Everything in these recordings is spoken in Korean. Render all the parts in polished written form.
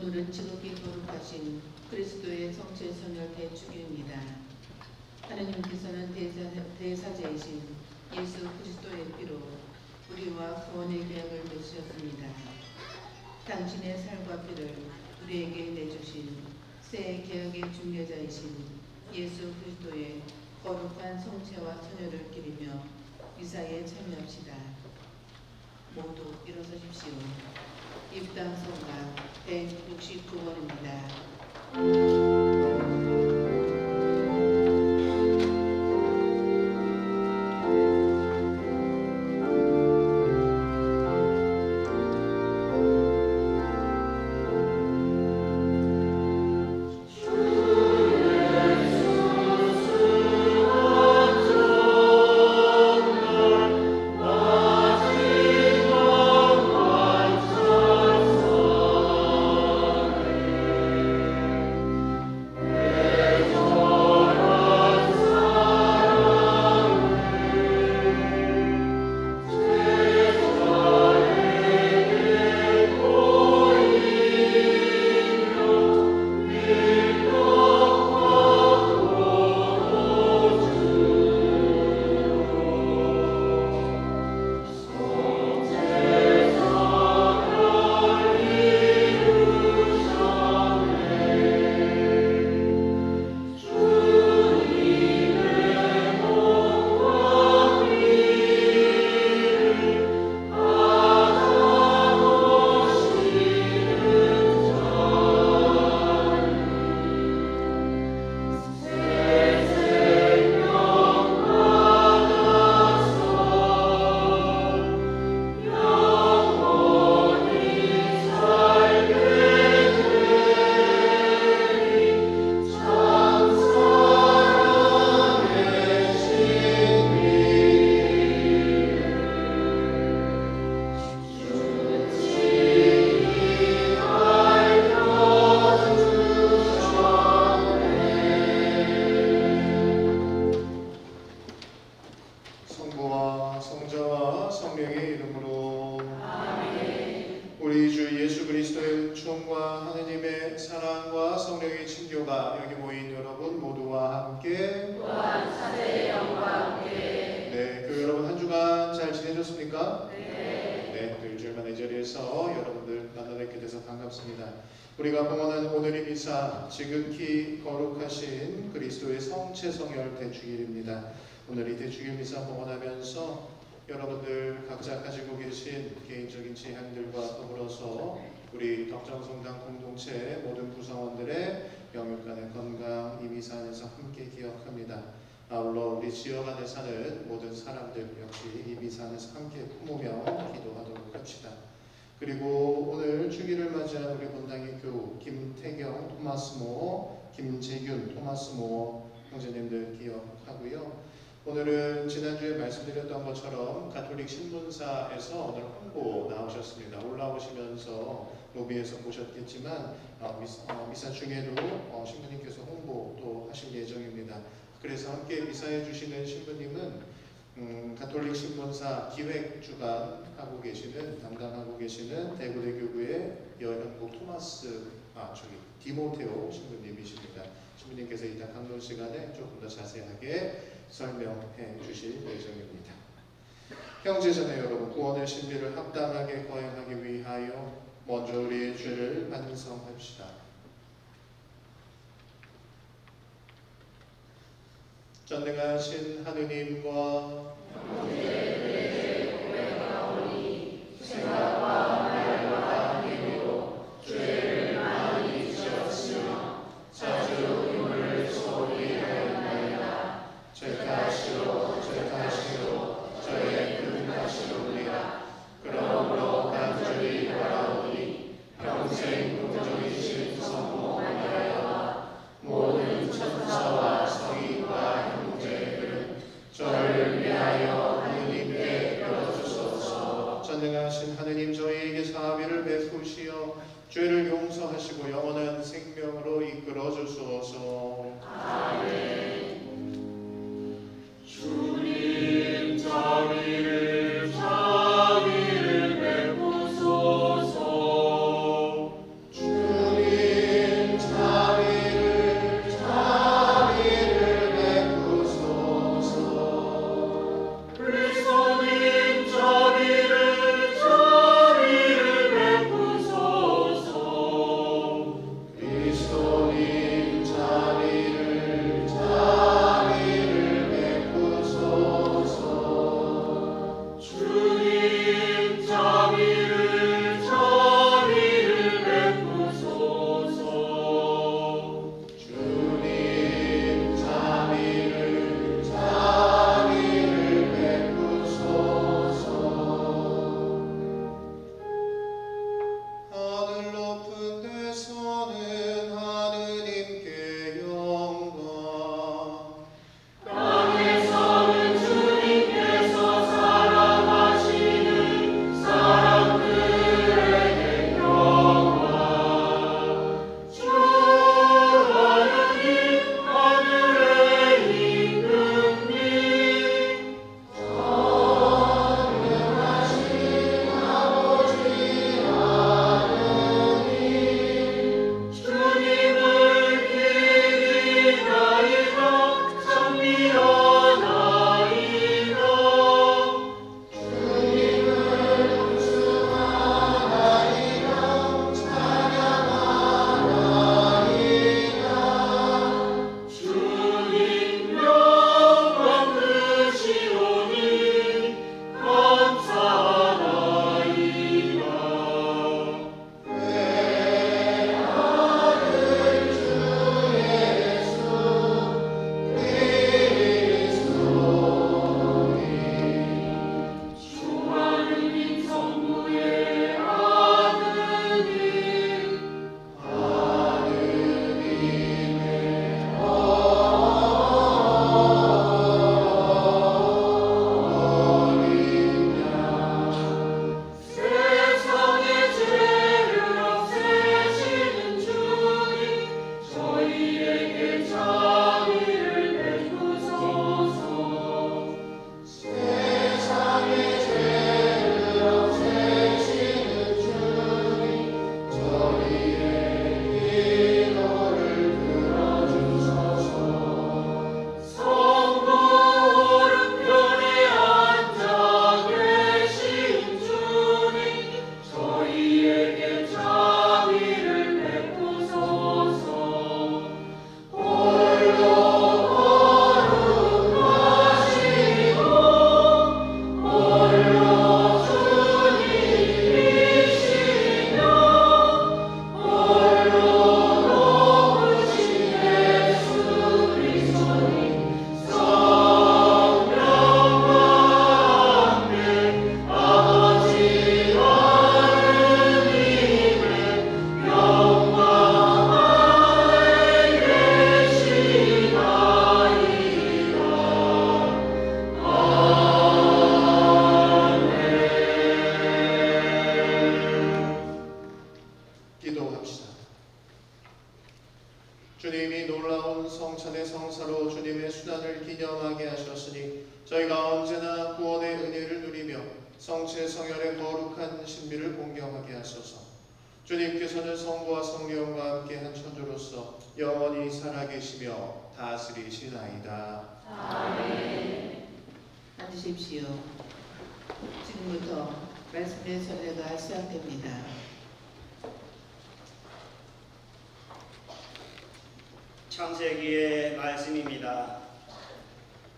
오늘은 지극히 거룩하신 그리스도의 성체 선열 대축일입니다. 하나님께서는 대사자이신 예수 그리스도의 피로 우리와 구원의 계약을 맺으셨습니다. 당신의 살과 피를 우리에게 내주신 새 계약의 중개자이신 예수 그리스도의 거룩한 성체와 선열을 기리며 미사에 참여합시다. 모두 일어서십시오. 입당성가 169번입니다. 우리가 봉헌한 오늘의 미사 지극히 거룩하신 그리스도의 성체 성열 대축일입니다. 오늘 이 대축일 미사 봉헌하면서 여러분들 각자 가지고 계신 개인적인 제한들과 더불어서 우리 덕정성당 공동체 모든 구성원들의 영육간의 건강 이 미사 안에서 함께 기억합니다. 아울러 우리 지역 안에 사는 모든 사람들 역시 이 미사 안에서 함께 품으며 기도하도록 합시다. 그리고 오늘 주기를 맞이한 우리 본당의 교우 김태경 토마스모, 김재균 토마스모 형제님들 기억하고요. 오늘은 지난주에 말씀드렸던 것처럼 가톨릭 신문사에서 오늘 홍보 나오셨습니다. 올라오시면서 로비에서 보셨겠지만 미사 중에도 신부님께서 홍보 또 하실 예정입니다. 그래서 함께 미사해 주시는 신부님은 가톨릭 신문사 기획주간 하고 계시는 담당하고 계시는 대구대교구의 여현복 디모테오 신부님이십니다. 신부님께서 이따 강론 시간에 조금 더 자세하게 설명해 주실 예정입니다. 형제자매 여러분, 구원의 신비를 합당하게 거행하기 위하여 먼저 우리의 죄를 반성합시다. 전능하신 하느님과 생각과 말과 행위로 죄를 많이 지었으며 자주 의무를 소홀히 하였나이다. 죄탓이요 저의 큰 탓이로우리라. 그러므로 간절히 바라오니 평생 긍정이신 성모 마리아와 모든 천사와 성인과 형제들은 저를 위하여 하느님께 빌어주소서. 전능하신 하느님, 저희에게 사비를 베푸시어 죄를 용서하시고 영원한 생명으로 이끌어 주소서. 아멘. 주님 자비를 베푸소서. 주님 기도합시다. 주님이 놀라운 성찬의 성사로 주님의 수단을 기념하게 하셨으니 저희가 언제나 구원의 은혜를 누리며 성체 성혈의 거룩한 신비를 공경하게 하소서. 주님께서는 성부와 성령과 함께한 천주로서 영원히 살아계시며 다스리시나이다. 아멘. 앉으십시오. 지금부터 말씀의 전례가 시작됩니다. 창세기의 말씀입니다.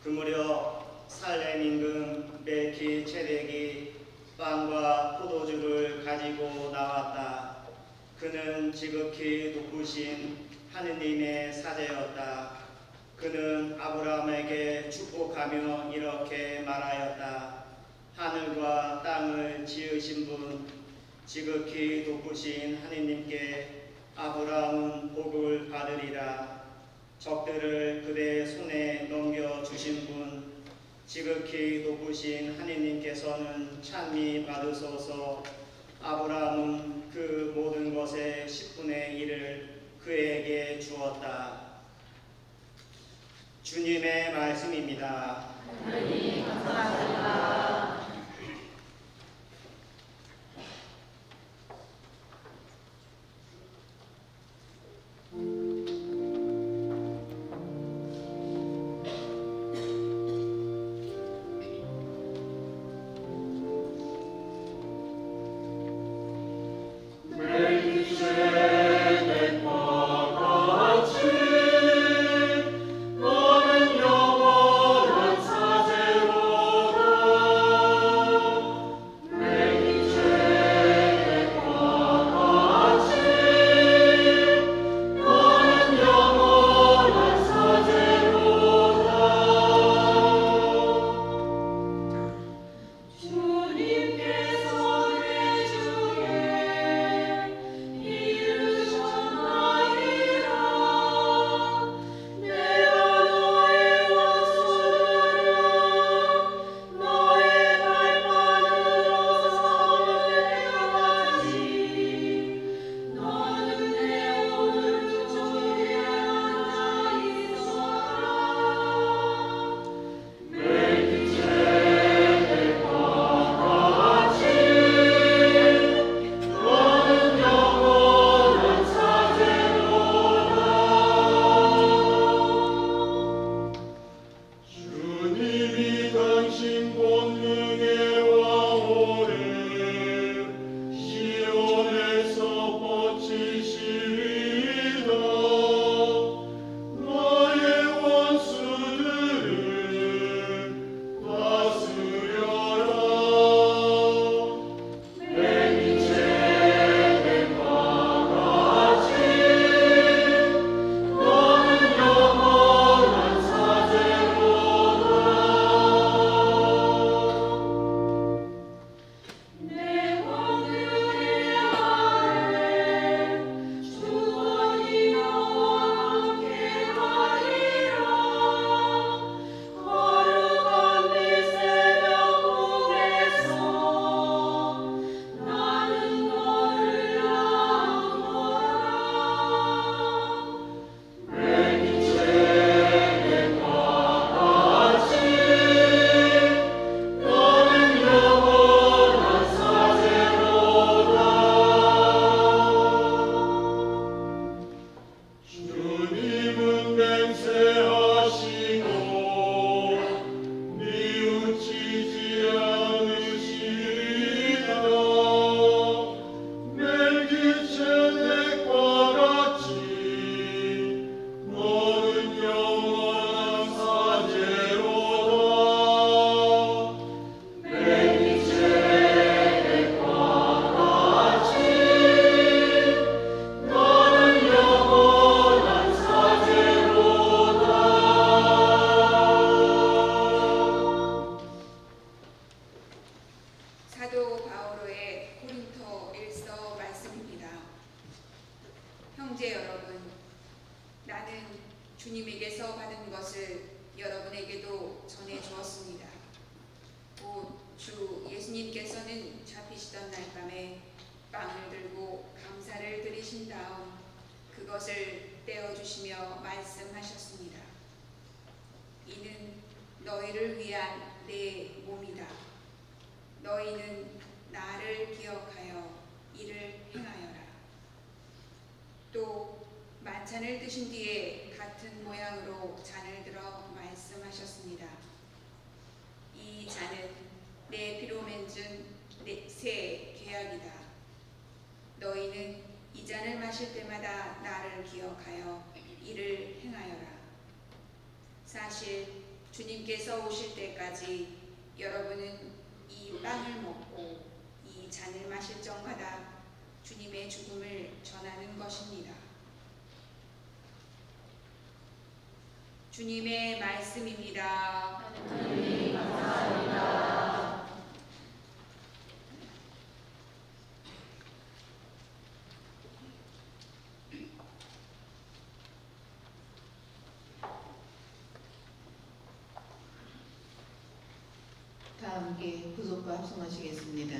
그 무렵 살렘 임금 멜키ጼ덱이 빵과 포도주를 가지고 나왔다. 그는 지극히 높으신 하느님의 사자였다. 그는 아브라함에게 축복하며 이렇게 말하였다. 하늘과 땅을 지으신 분, 지극히 높으신 하느님께 아브라함은 복을 받으리라. 적들을 그의 손에 넘겨주신 분, 지극히 높으신 하느님께서는 찬미 받으소서. 아브라함은 그 모든 것의 10분의 1을 그에게 주었다. 주님의 말씀입니다. 하나님 감사합니다. 주님에게서 받은 것을 여러분에게도 전해주었습니다. 곧 주 예수님께서는 잡히시던 날 밤에 빵을 들고 감사를 드리시고 것을 떼어주시며 말씀하셨습니다. 이는 너희를 위한 내 몸이다. 너희는 나를 기억하여 이를 행하여라. 또 만찬을 드신 뒤에 같은 모양으로 잔을 들어 말씀하셨습니다. 이 잔은 내 피로 맺은 새 계약이다. 너희는 이 잔을 마실 때마다 나를 기억하여 이를 행하여라. 사실 주님께서 오실 때까지 여러분은 이 빵을 먹고 이 잔을 마실 적마다 주님의 죽음을 전하는 것입니다. 주님의 말씀입니다. 하나님 감사합니다. 다 함께 구속과 합성하시겠습니다.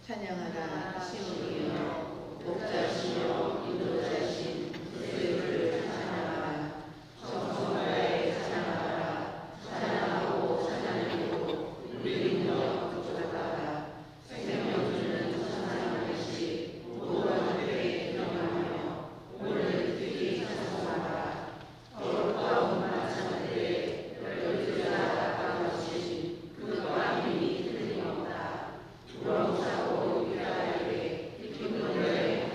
찬양하라 시온이여 목자시여 인도자신 그들을 찬양하라. 정성나라에 찬양하라. 찬양하고 찬양하고 우리는요 그쪽하라. 생명 주는 천상하듯이 모든 때에 일어나며 오늘 특히 찬송하라. 거룩하고 만찬 때에 열두자가 가로치신 그와 힘이 틀림없다. 우렁차고 유다에게 깊은 물에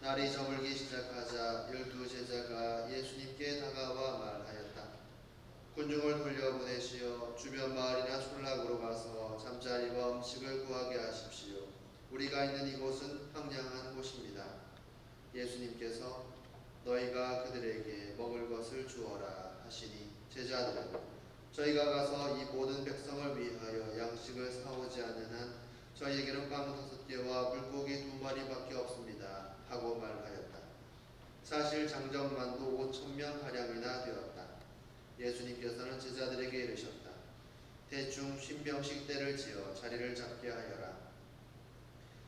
날이 저물기 시작하자 12제자가 예수님께 다가와 말하였다. 군중을 돌려보내시어 주변 마을이나 촌락으로 가서 잠자리 음식을 구하게 하십시오. 우리가 있는 이곳은 황량한 곳입니다. 예수님께서 너희가 그들에게 먹을 것을 주어라 하시니 제자들은 저희가 가서 이 모든 백성을 위하여 양식을 사오지 않는 한 저희에게는 빵 5개와 물고기 2마리밖에 없습니다 하고 말하였다. 사실 장정만도 5,000명 가량이나 되었다. 예수님께서는 제자들에게 이르셨다. 대충 50명씩 때를 지어 자리를 잡게 하여라.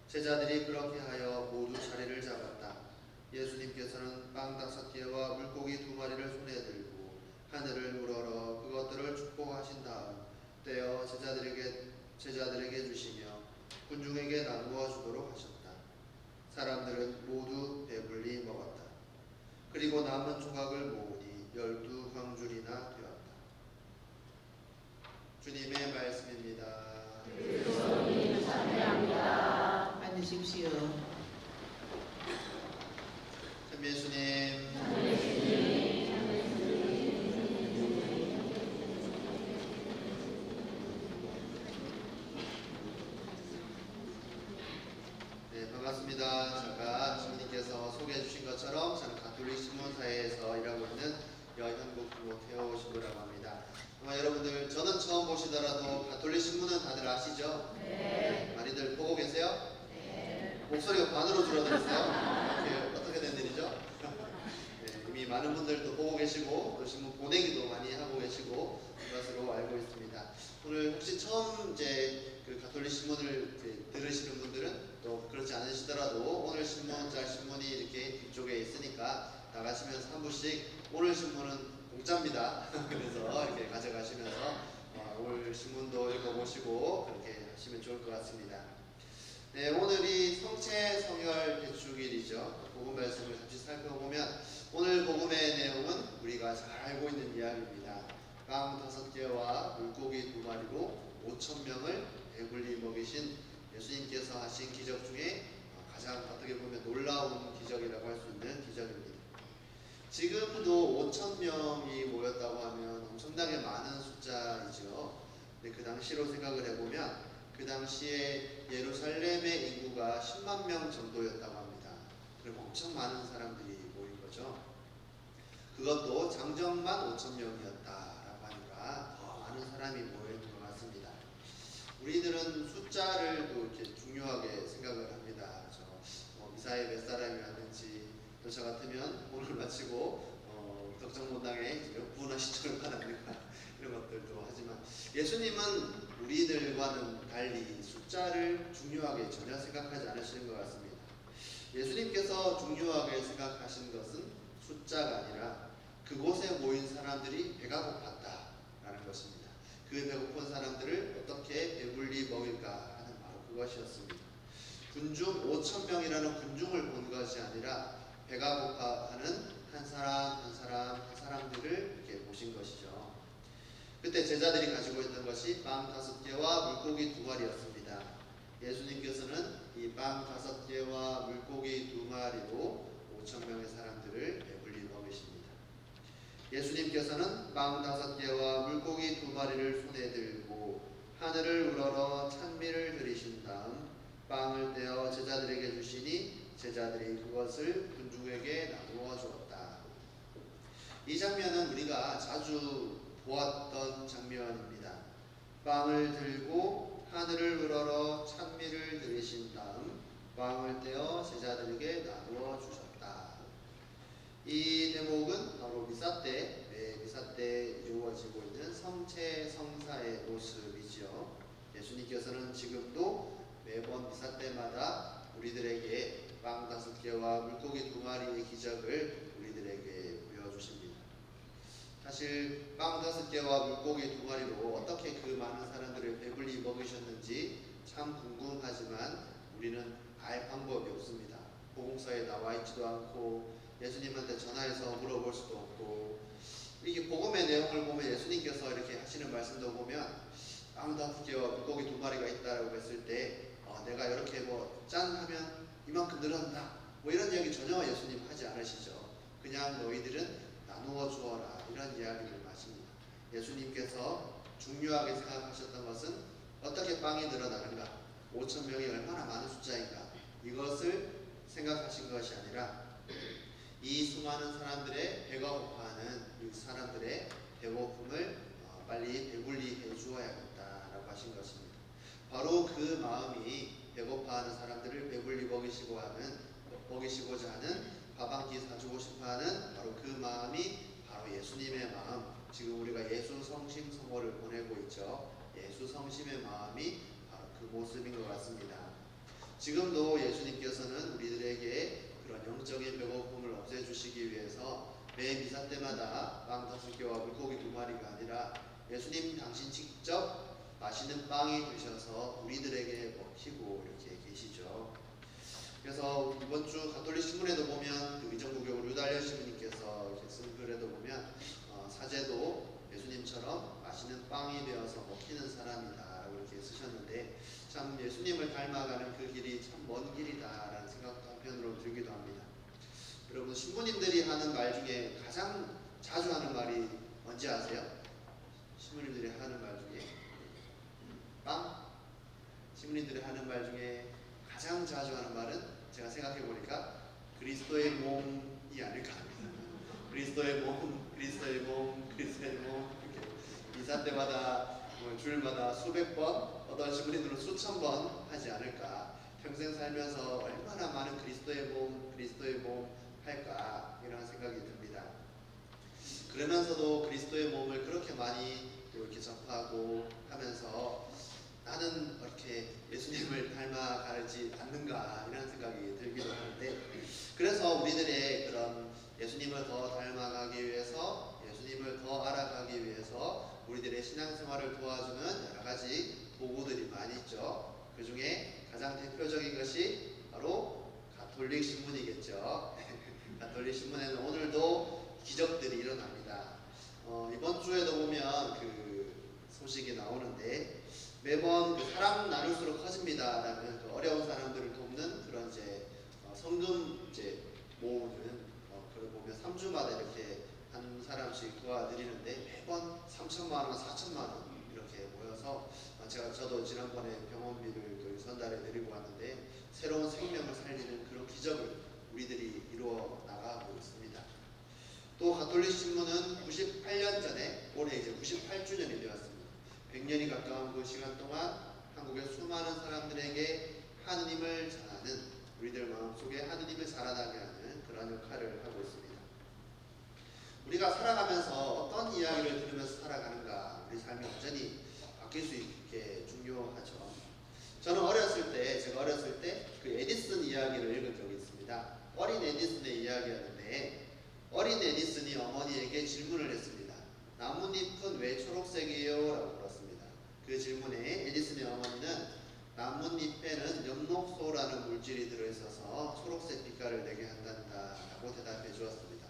제자들이 그렇게 하여 모두 자리를 잡았다. 예수님께서는 빵 5개와 물고기 2마리를 손에 들고 하늘을 우러러 그것들을 축복하신 다음 떼어 제자들에게 주시며 군중에게 나누어 주도록 하셨다. 사람들은 모두 배불리 먹었다. 그리고 남은 조각을 모으니 12광줄이나 되었다. 주님의 말씀입니다. 그리스도님 찬양합니다. 앉으십시오. 참 예수님, 네, 반갑습니다. 제가 주님께서 소개해 주신 것처럼 저는 가톨릭 신문사에서 일하고 있는 여현국 티모테오 신부라고 합니다. 아마 여러분들 저는 처음 보시더라도 가톨릭 신문은 다들 아시죠? 네. 많이들 보고 계세요? 네. 목소리가 반으로 줄어들었어요. 이게 어떻게 된 일이죠? 네, 이미 많은 분들도 보고 계시고 또 신문 보내기도 많이 하고 계시고 그것으로 알고 있습니다. 오늘 혹시 처음 이제 그 가톨릭 신문을 들으시는 분들은 또 그렇지 않으시더라도 오늘 신문이 이렇게 뒤쪽에 있으니까 나가시면서 한 부씩 오늘 신문은 공짜입니다. 그래서 이렇게 가져가시면서 오늘 신문도 읽어보시고 그렇게 하시면 좋을 것 같습니다. 네, 오늘이 성체 성혈 대축일이죠. 복음 말씀을 잠시 살펴보면 오늘 복음의 내용은 우리가 잘 알고 있는 이야기입니다. 빵 5개와 물고기 2마리로 5,000명을 배불리 먹이신 예수님께서 하신 기적 중에 가장 어떻게 보면 놀라운 기적이라고 할 수 있는 기적입니다. 지금도 5,000명이 모였다고 하면 엄청나게 많은 숫자이죠. 근데 그 당시로 생각을 해보면 그 당시에 예루살렘의 인구가 10만 명 정도였다고 합니다. 그럼 엄청 많은 사람들이 모인 거죠. 그것도 장정만 5,000명이었다라고 하니까 더 많은 사람이 모인 것 같습니다. 우리들은 숫자를 또 이렇게 중요하게 생각을 합니다. 미사에 몇 사람이 왔는지 또 저 같으면 오늘 마치고 덕정문당에 몇 분의 시청을 받았는가 이런 것들도 하지만 예수님은 우리들과는 달리 숫자를 중요하게 전혀 생각하지 않으시는 것 같습니다. 예수님께서 중요하게 생각하신 것은 숫자가 아니라 그곳에 모인 사람들이 배가 고팠다라는 것입니다. 그 배고픈 사람들을 어떻게 배불리 먹일까 하는 바로 그것이었습니다. 군중 5,000명이라는 군중을 본 것이 아니라 배가 고파하는 한 사람들을 이렇게 보신 것이죠. 그때 제자들이 가지고 있던 것이 빵 5개와 물고기 2마리였습니다. 예수님께서는 이 빵 5개와 물고기 2마리로 5,000명의 사람들을 배불리 먹이십니다. 예수님께서는 빵 5개와 물고기 2마리를 손에 들고 하늘을 우러러 찬미를 드리신 다음 빵을 떼어 제자들에게 주시니 제자들이 그것을 군중에게 나누어 주었다. 이 장면은 우리가 자주 보았던 장면입니다. 빵을 들고 하늘을 우러러 찬미를 드리신 다음 빵을 떼어 제자들에게 나누어 주셨다. 이 대목은 바로 미사 때 이루어지고 있는 성체 성사의 모습이지요. 예수님께서는 지금도 매번 미사 때마다 우리들에게 빵 5개와 물고기 2마리의 기적을 우리들에게 보여주십니다. 사실 빵 5개와 물고기 2마리로 어떻게 그 많은 사람들을 배불리 먹이셨는지 참 궁금하지만 우리는 알 방법이 없습니다. 복음서에 나와 있지도 않고 예수님한테 전화해서 물어볼 수도 없고 이게 복음의 내용을 보면 예수님께서 이렇게 하시는 말씀도 보면 빵 5개와 물고기 2마리가 있다라고 했을 때 내가 이렇게 짠 하면 이만큼 늘었나 뭐 이런 이야기 전혀 예수님 하지 않으시죠. 그냥 너희들은 나누어 주어라 이런 이야기를 하십니다. 예수님께서 중요하게 생각하셨던 것은 어떻게 빵이 늘어나는가, 5,000명이 얼마나 많은 숫자인가, 이것을 생각하신 것이 아니라 이 수많은 사람들의 배가 고파하는 이 사람들의 배고픔을 빨리 배불리 해주어야겠다라고 하신 것입니다. 바로 그 마음이 배고파하는 사람들을 배불리 먹이시고자 하는 밥 한 끼 사주고 싶어하는 바로 그 마음이 바로 예수님의 마음, 지금 우리가 예수 성심 성호를 보내고 있죠. 예수 성심의 마음이 바로 그 모습인 것 같습니다. 지금도 예수님께서는 우리들에게 그런 영적인 배고픔을 없애주시기 위해서 매 미사 때마다 빵 5개와 물고기 2마리가 아니라 예수님 당신 직접 맛있는 빵이 되셔서 우리들에게 먹히고 이렇게 계시죠. 그래서 이번 주 가톨릭 신문에도 보면 그 의정부교 류달려 신부님께서 이렇게 쓴 글에도 보면 사제도 예수님처럼 맛있는 빵이 되어서 먹히는 사람이다라고 이렇게 쓰셨는데, 참 예수님을 닮아가는 그 길이 참 먼 길이다라는 생각도 한편으로 들기도 합니다. 여러분, 신부님들이 하는 말 중에 가장 자주 하는 말이 뭔지 아세요? 신부님들이 하는 말 중에 빵? 신부님들이 하는 말 중에 가장 자주 하는 말은 제가 생각해 보니까 그리스도의 몸이 아닐까 합니다. 그리스도의 몸, 그리스도의 몸, 그리스도의 몸, 이렇게 미사 때마다 주일마다 수백 번, 어떤 신부님들은 수천 번 하지 않을까. 평생 살면서 얼마나 많은 그리스도의 몸, 그리스도의 몸 할까, 이런 생각이 듭니다. 그러면서도 그리스도의 몸을 그렇게 많이 이렇게 접하고 하면서 나는 이렇게 예수님을 닮아가지 않는가, 이런 생각이 들기도 하는데, 그래서 우리들의 그런 예수님을 더 닮아가기 위해서, 예수님을 더 알아가기 위해서 우리들의 신앙생활을 도와주는 여러 가지 도구들이 많이 있죠. 그 중에 가장 대표적인 것이 바로 가톨릭 신문이겠죠. 가톨릭 신문에는 오늘도 기적들이 일어납니다. 이번 주에도 보면 그 소식이 나오는데, 매번 그 사람 나눌수록 커집니다라는 그 어려운 사람들을 돕는 그런 성금 모으는 그걸 보면 3주마다 이렇게 한 사람씩 도와드리는데 매번 3천만 원, 4천만 원 이렇게 모여서 저도 지난번에 병원비를 전달해 드리고 왔는데 새로운 생명을 살리는 그런 기적을 우리들이 이루어 나가고 있습니다. 또 가톨릭 신문은 98년 전에 올해 이제 98주년이 되었습니다. 100년이 가까운 그 시간 동안 한국의 수많은 사람들에게 하느님을 전하는, 우리들 마음속에 하느님을 자라나게 하는 그런 역할을 하고 있습니다. 우리가 살아가면서 어떤 이야기를 들으면서 살아가는가, 우리 삶이 완전히 바뀔 수 있게 중요하죠. 저는 제가 어렸을 때 그 에디슨 이야기를 읽은 적이 있습니다. 어린 에디슨의 이야기였는데, 어린 에디슨이 어머니에게 질문을 했습니다. 나뭇잎은 왜 초록색이에요? 라고 물었습니다. 그 질문에 에디슨의 어머니는 나뭇잎에는 엽록소라는 물질이 들어있어서 초록색 빛깔을 내게 한단다 라고 대답해 주었습니다.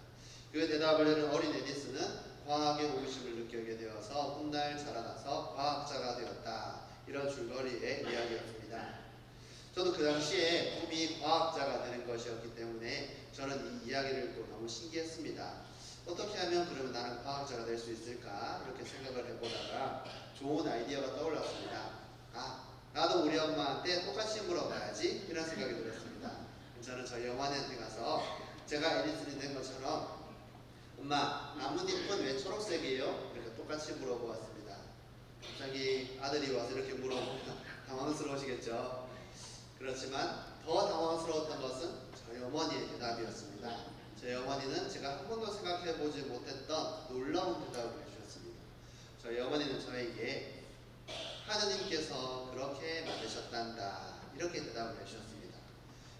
그 대답을 들은 어린 에디슨은 과학의 호기심을 느끼게 되어서 훗날 자라나서 과학자가 되었다, 이런 줄거리의 이야기였습니다. 저도 그 당시에 꿈이 과학자가 되는 것이었기 때문에 저는 이 이야기를 읽고 너무 신기했습니다. 어떻게 하면 그러면 나는 과학자가 될 수 있을까, 이렇게 생각을 해보다가 좋은 아이디어가 떠올랐습니다. 나도 우리 엄마한테 똑같이 물어봐야지, 이런 생각이 들었습니다. 저는 저희 어머니한테 가서 제가 에디슨이 된 것처럼 엄마, 나뭇잎은 왜 초록색이에요? 이렇게 똑같이 물어보았습니다. 갑자기 아들이 와서 이렇게 물어보면 당황스러우시겠죠. 그렇지만 더 당황스러웠던 것은 저희 어머니의 대답이었습니다. 저희 어머니는 제가 한 번도 생각해보지 못했던 놀라운 대답을 해주셨습니다. 저희 어머니는 저에게 하느님께서 그렇게 만드셨단다, 이렇게 대답을 해주셨습니다.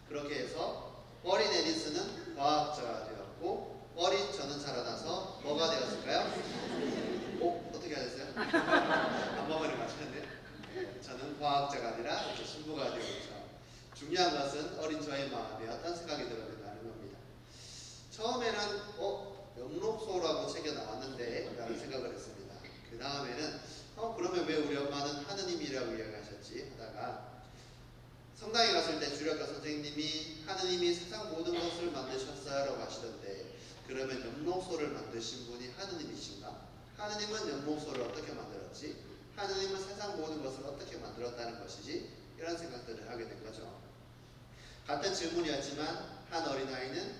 그렇게 해서 어린 에디슨은 과학자가 되었고, 어린 저는 자라나서 뭐가 되었을까요? 어떻게 하셨어요? 안 먹으려 맞췄는데, 저는 과학자가 아니라 이렇게 신부가 되었죠. 중요한 것은 어린 저의 마음에 어떤 생각이 들어간다는 겁니다. 처음에는 엽록소라고 책에 나왔는데 라는 생각을 했습니다. 그 다음에는 그러면 왜 우리 엄마는 하느님이라고 이야기하셨지 하다가 성당에 갔을 때 주력가 선생님이 하느님이 세상 모든 것을 만드셨어요 라고 하시던데, 그러면 연못소를 만드신 분이 하느님이신가? 하느님은 연못소를 어떻게 만들었지? 하느님은 세상 모든 것을 어떻게 만들었다는 것이지? 이런 생각들을 하게 된 거죠. 같은 질문이었지만 한 어린아이는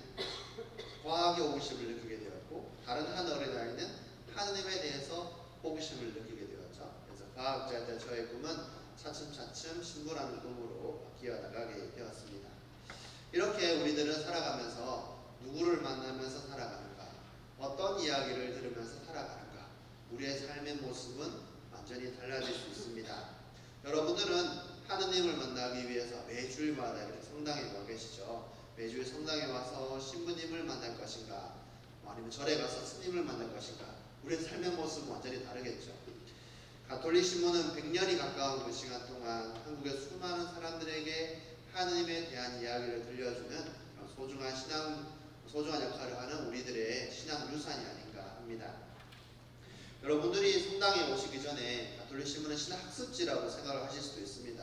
과학의 호기심을 느끼게 되었고, 다른 한 어린아이는 하느님에 대해서 호기심을 느끼게 되었죠. 그래서 과학자이자 저의 꿈은 차츰차츰 신부라는 꿈으로 바뀌어 나가게 되었습니다. 이렇게 우리들은 살아가면서 누구를 만나면서 살아가는가, 어떤 이야기를 들으면서 살아가는가, 우리의 삶의 모습은 완전히 달라질 수 있습니다. 여러분들은 하느님을 만나기 위해서 매주일마다 이렇게 성당에 와 계시죠. 매주일 성당에 와서 신부님을 만날 것인가, 아니면 절에 가서 스님을 만날 것인가, 우리의 삶의 모습은 완전히 다르겠죠. 가톨릭 신문은 100년이 가까운 그 시간 동안 한국의 수많은 사람들에게 하느님에 대한 이야기를 들려주는 소중한 역할을 하는 우리들의 신앙 유산이 아닌가 합니다. 여러분들이 성당에 오시기 전에 가톨릭 신문은 신학 학습지라고 생각을 하실 수도 있습니다.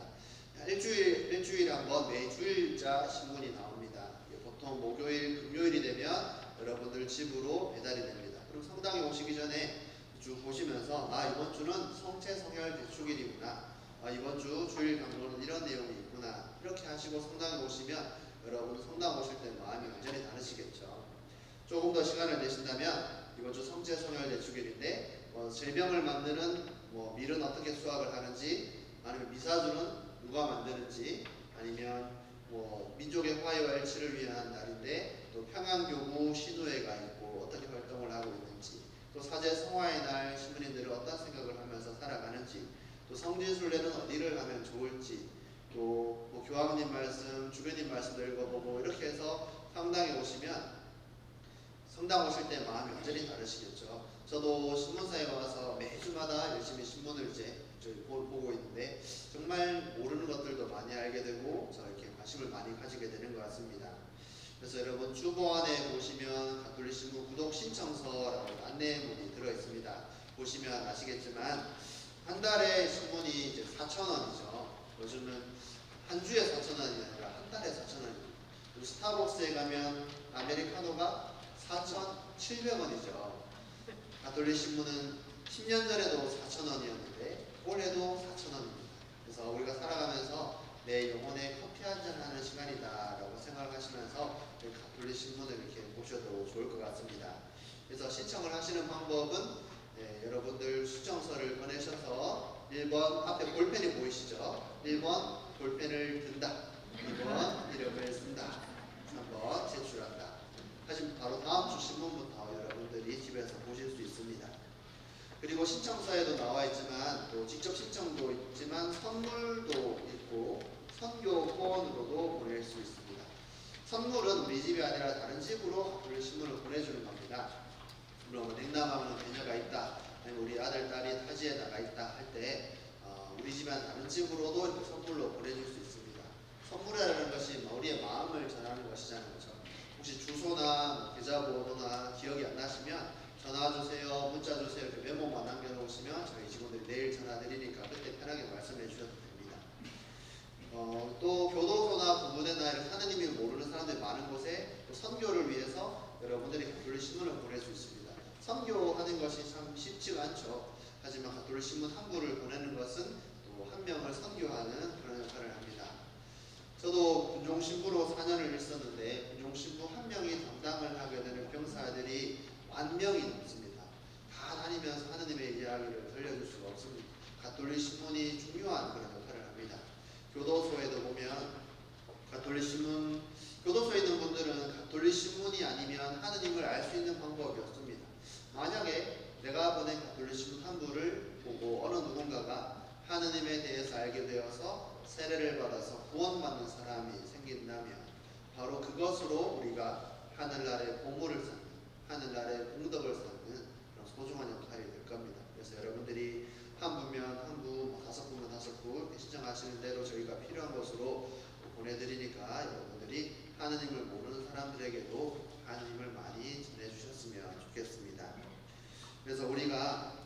일주일에 한번 매주일자 신문이 나옵니다. 보통 목요일, 금요일이 되면 여러분들 집으로 배달이 됩니다. 그럼 성당에 오시기 전에 쭉 보시면서 이번 주는 성체 성혈 대축일이구나, 이번 주 주일 강론은 이런 내용이 있구나, 이렇게 하시고 성당에 오시면 여러분 성당 오실 때 마음이 완전히 다르시겠죠. 조금 더 시간을 내신다면 이번 주 성체 성혈 대축일인데 질병을 만드는 밀은 어떻게 수확을 하는지, 아니면 미사주는 누가 만드는지, 아니면 민족의 화해와 일치를 위한 날인데 또 평양교구 신우회가 있고 어떻게 활동을 하고 있는지, 또 사제 성화의 날 신부님들은 어떤 생각을 하면서 살아가는지, 또 성진순례는 어디를 가면 좋을지, 또 교황님 말씀, 주교님 말씀도 읽어보고, 이렇게 해서 성당에 오시면 성당 오실 때 마음이 완전히 다르시겠죠. 저도 신문사에 와서 매주마다 열심히 신문을 보고 있는데 정말 모르는 것들도 많이 알게 되고 이렇게 관심을 많이 가지게 되는 것 같습니다. 그래서 여러분 주보 안에 보시면 가톨릭 신문 구독 신청서라고 안내문이 들어 있습니다. 보시면 아시겠지만 한 달에 신문이 이제 4,000원이죠. 요즘은 한 주에 4,000원이 아니라 한 달에 4,000원입니다. 스타벅스에 가면 아메리카노가 4,700원이죠. 가톨릭 신문은 10년 전에도 4,000원이었는데 올해도 4,000원입니다. 그래서 우리가 살아가면서 내 영혼에 커피 한잔 하는 시간이다라고 생각을 하시면서 가톨릭 신문을 이렇게 보셔도 좋을 것 같습니다. 그래서 신청을 하시는 방법은 여러분들 수정서를 보내셔서 1번 앞에 볼펜이 보이시죠? 1번 볼펜을 든다, 2번 이름을 쓴다, 3번 제출한다. 하시면 바로 다음 주 신문부터 여러분들이 집에서 보실 수 있습니다. 그리고 신청서에도 나와 있지만 또 직접 신청도 있지만 선물도 있고 선교 후원으로도 보낼 수 있습니다. 선물은 우리 집이 아니라 다른 집으로 가톨릭 신문을 보내주는 겁니다. 물론 냉담하면 배녀가 있다, 아니면 우리 아들, 딸이 타지에 나가 있다 할 때 우리 집안 다른 집으로도 이렇게 선물로 보내줄 수 있습니다. 선물이라는 것이 우리의 마음을 전하는 것이잖아요. 혹시 주소나 계좌번호나 기억이 안 나시면 전화 주세요, 문자 주세요 이렇게 메모만 남겨놓으시면 저희 직원들이 내일 전화 드리니까 그때 편하게 말씀해 주셔도 됩니다. 또 교도소나 부부대나 이렇게 하느님을 모르는 사람들이 많은 곳에 또 선교를 위해서 여러분들이 가톨릭 신문을 보낼 수 있습니다. 선교하는 것이 참 쉽지가 않죠. 하지만 가톨릭 신문 한 부를 보내는 것은 또 한 명을 선교하는 그런 역할을 합니다. 저도 군종신부로 4년을 있었는데 군종신부 한 명이 담당을 하게 되는 병사들이 10,000명이 넘습니다. 다 다니면서 하느님의 이야기를 들려줄 수가 없습니다. 가톨릭 신문이 중요한 그런 역할을 합니다. 교도소에도 보면 가톨릭 신문, 교도소에 있는 분들은 가톨릭 신문이 아니면 하느님을 알 수 있는 방법이 없습니다. 만약에 내가 보낸 가톨릭 신문 한 부를 보고 어느 누군가가 하느님에 대해서 알게 되어서 세례를 받아서 구원받는 사람이 생긴다면 바로 그것으로 우리가 하늘나라의 보물을 쌓는, 하늘나라의 공덕을 쌓는 그런 소중한 역할이 될 겁니다. 그래서 여러분들이 한 부면 한 부, 5부면 5부 신청하시는 대로 저희가 필요한 것으로 보내드리니까 여러분들이 하느님을 모르는 사람들에게도 하느님을 많이 전해주셨으면 좋겠습니다. 그래서 우리가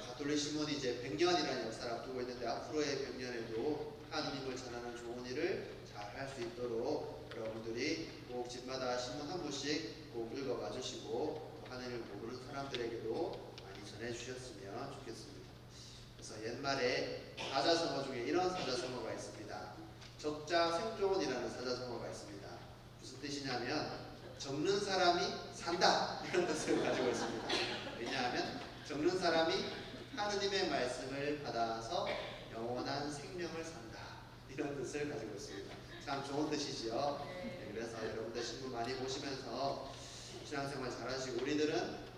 가톨릭 신문이 이제 100년이라는 역사를 앞두고 있는데 앞으로의 100년에도 하느님을 전하는 좋은 일을 잘 할 수 있도록 여러분들이 꼭 집마다 신문 한 부씩 꼭 읽어봐 주시고 하느님을 모르는 사람들에게도 많이 전해주셨으면 좋겠습니다. 그래서 옛말에 사자성어 중에 이런 사자성어가 있습니다. 적자생존이라는 사자성어가 있습니다. 무슨 뜻이냐면 적는 사람이 산다 이런 뜻을 가지고 있습니다. 왜냐하면 적는 사람이 하느님의 말씀을 받아서 영원한 생명을 산다 이런 뜻을 가지고 있습니다. 참 좋은 뜻이지요. 네, 그래서 여러분들 신문 많이 보시면서 신앙생활 잘하시고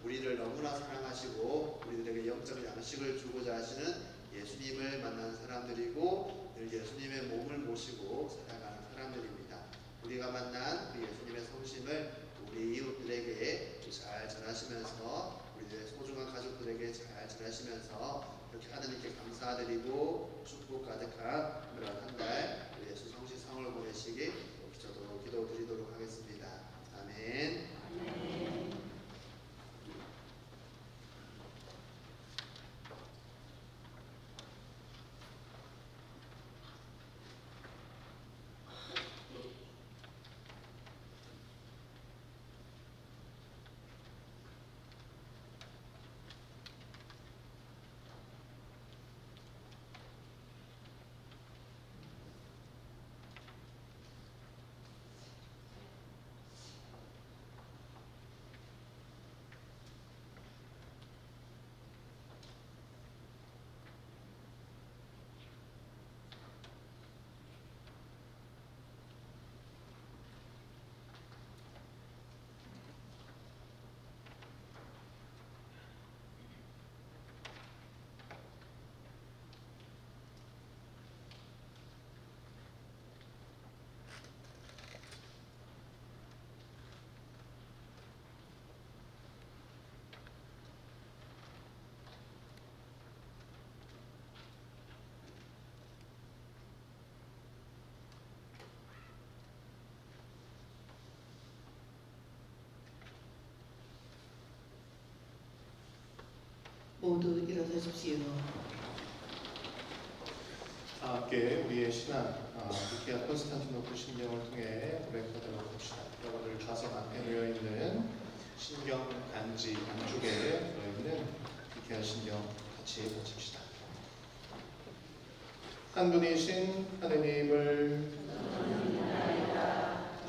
우리를 너무나 사랑하시고 우리들에게 영적 양식을 주고자 하시는 예수님을 만난 사람들이고 늘 예수님의 몸을 모시고 살아가는 사람들입니다. 우리가 만난 그 예수님의 성심을 우리 이웃들에게 잘 전하시면서 우리들의 소중한 가족들에게 잘 전하시면서 이렇게 하느님께 감사드리고 축복 가득한 그런 한 달 예수 성시 성을 보내시기 저도 기도드리도록 하겠습니다. 아멘. 모두 일어서십시오. 함께 우리의 신앙 니케아 콘스탄티노플 신경을 통해 고백하도록 합시다. 여러분들 좌석 앞에 놓여 있는 신경 단지 안쪽에 놓여 있는 니케아 신경 같이 보십시다. 한 분이신 하느님을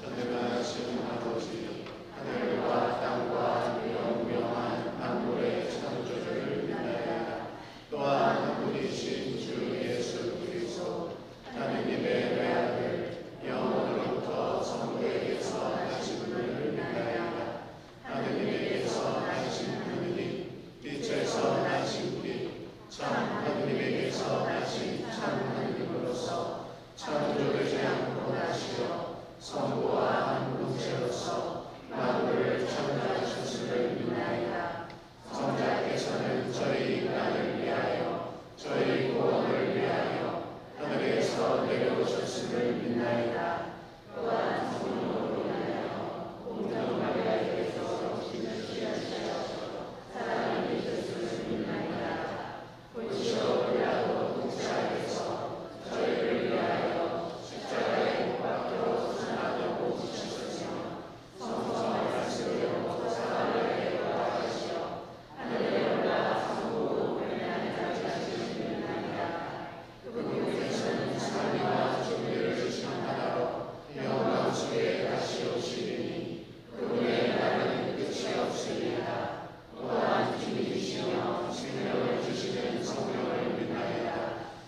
전능하신 아버지, 하늘과 땅과 영원한 만물의 창조주를 믿나이다. 또한 한 분이신 주 예수 그리스도, 하느님의 외아들, 영원으로부터 성부에게서 나신 분을 믿나이다. 하느님에게서 나신 하느님, 빛에서 나신 빛, 참 하느님에게서 나신 참 하느님으로서 창조되지 않고 나시어 성부와 한 공체로서 만물을 창조하셨음을 믿나이다. 성자께서는 저희 인간을 위하여 저희 구원을 위하여 하늘에서 내려오셨음을 믿나이다. 또한 성령으로 인하여 공정 마리아에게서 신을 취하시어 사람이 되셨음을 믿나이다. 본시오 빌라도 공사에서 저희를 위하여 십자가에 못 박혀 수고하고 지셨으며 성성 말씀으로 사람을 대화하시어 하늘에 올라 성부 불리한 자리하심을 믿나이다. 그분께서는 삶과 준비를 주신 하나로 영광 속에 다시 오시리니 그분의 나라는 끝이 없으리이다. 또한 주님이시며 생명을 주시는 성령을 믿나이다.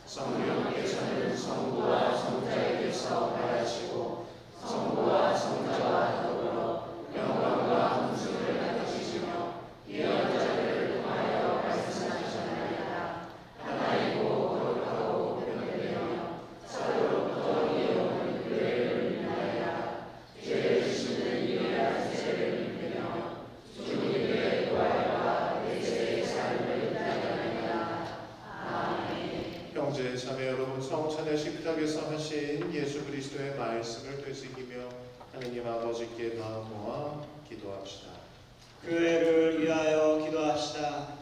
성령께서는 성부와 성자에게서 나시고 성부와 성자와 더불어 영광과 분수를 받으시며 예언자들을 통하여 말씀하셨나이다. 하나이고 거룩하고 변되며 사도로부터 이어오는 교회를 믿나이다. 죄를 지시는 유일한 세를 믿으며 주님의 부활과 내세의 삶을 믿나이다. 아멘. 형제 자매 여러분, 성찬의 식탁에서 하신 예수 그리스도의 말씀을 되새기며 하느님 아버지께 마음 모아 기도합시다. 교회를 위하여 기도합시다.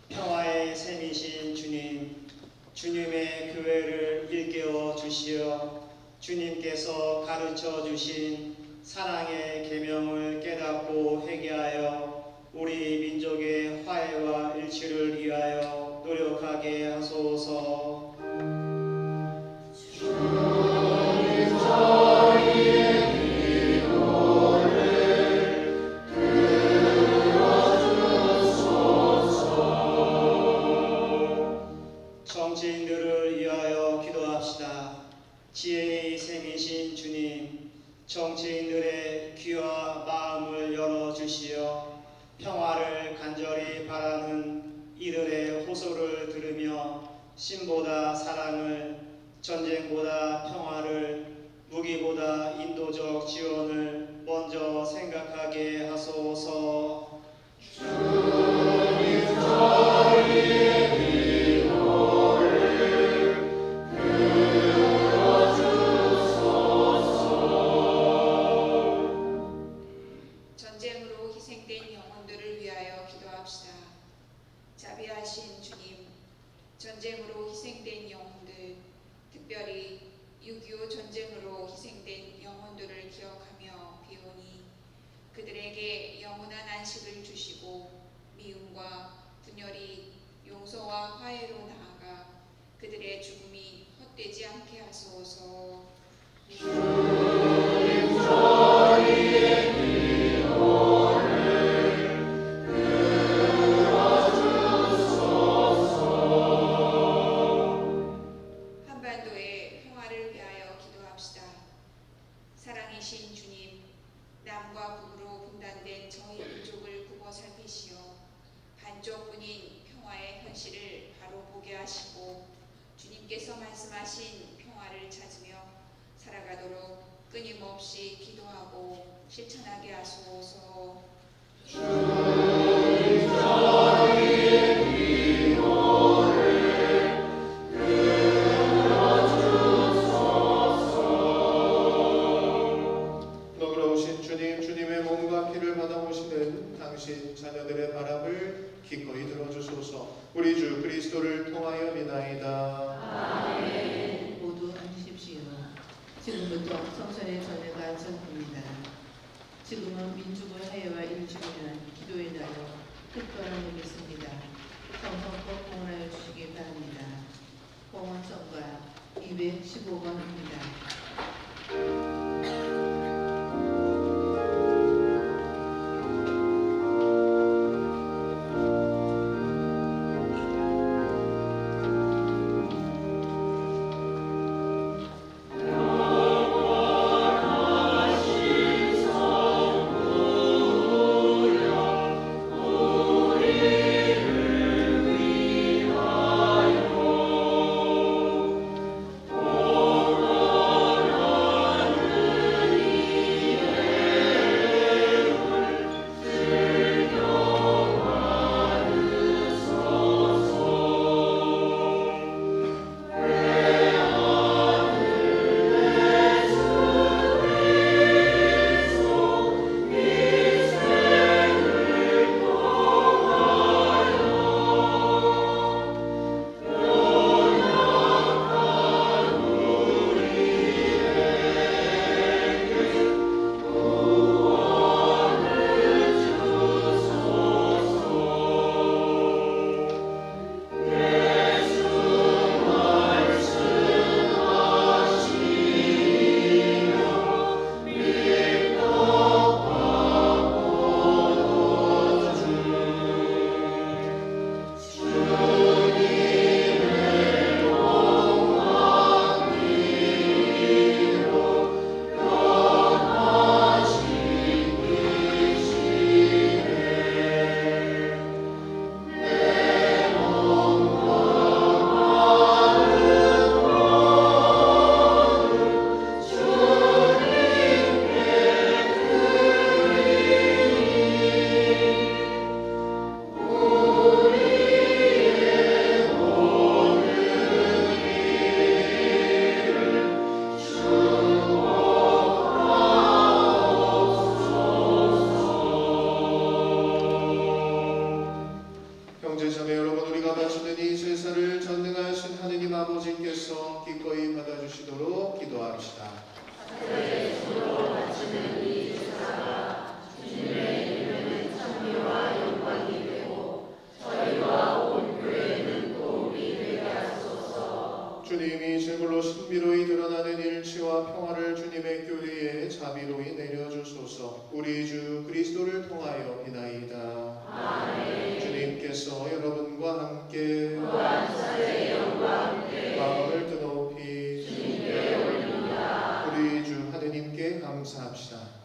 평화의 샘이신 주님, 주님의 교회를 일깨워 주시옵소서. 주시어 주님께서 가르쳐 주신 사랑의 계명을 깨닫고 회개하여 우리 민족의 화해와 일치를 위하여 노력하게 하소서. 정치인들을 위하여 기도합시다. 지혜의 샘이신 주님, 정치인들의 귀와 마음을 열어주시어 평화를 간절히 바라는 이들의 호소를 들으며 신보다 사랑을, 전쟁보다 평화를, 무기보다 인도적 지원을 먼저 생각하게 하소서. 전쟁으로 희생된 영혼들을 위하여 기도합시다. 자비하신 주님, 전쟁으로 희생된 영혼들, 특별히 6.25 전쟁으로 희생된 영혼들을 기억하며 비오니 그들에게 영원한 안식을 주시고 미움과 분열이 용서와 화해로 나아가 그들의 죽음이 헛되지 않게 하소서. 한반도의 평화를 위하여 기도합시다. 사랑이신 주님, 남과 북으로 분단된 저희 민족을 굽어 살피시어 반쪽뿐인 평화의 현실을 바로 보게 하시고 주님께서 말씀하신 평화를 찾으며 살아가도록 끊임없이 기도하고 실천하게 하소서. 너그러우신 주님, 주님의 몸과 피를 받아오시는 당신 자녀들의 바람을 기꺼이 들어주소서. 우리 주 그리스도를 통하여 비나이다. 아멘. 모두 앉으십시오. 지금부터 성전의 전례가 전합니다. 지금은 민족의 화해와 일치를 위한 기도의 날로 특별한 의미 있습니다. 성성껏 공헌하여 주시기 바랍니다. 공헌성가 215번입니다. 오 주시도록 기도합시다. 주님이 제물로 신비로이 드러나는 일치와 평화를 주님의 교회에 자비로이 내려주소서. 우리 주 그리스도를 통하여 비나이다. 아멘. 주님께서 여러분과 함께 마음을 드높이 주님께 올립니다. 우리 주 하느님께 감사합시다.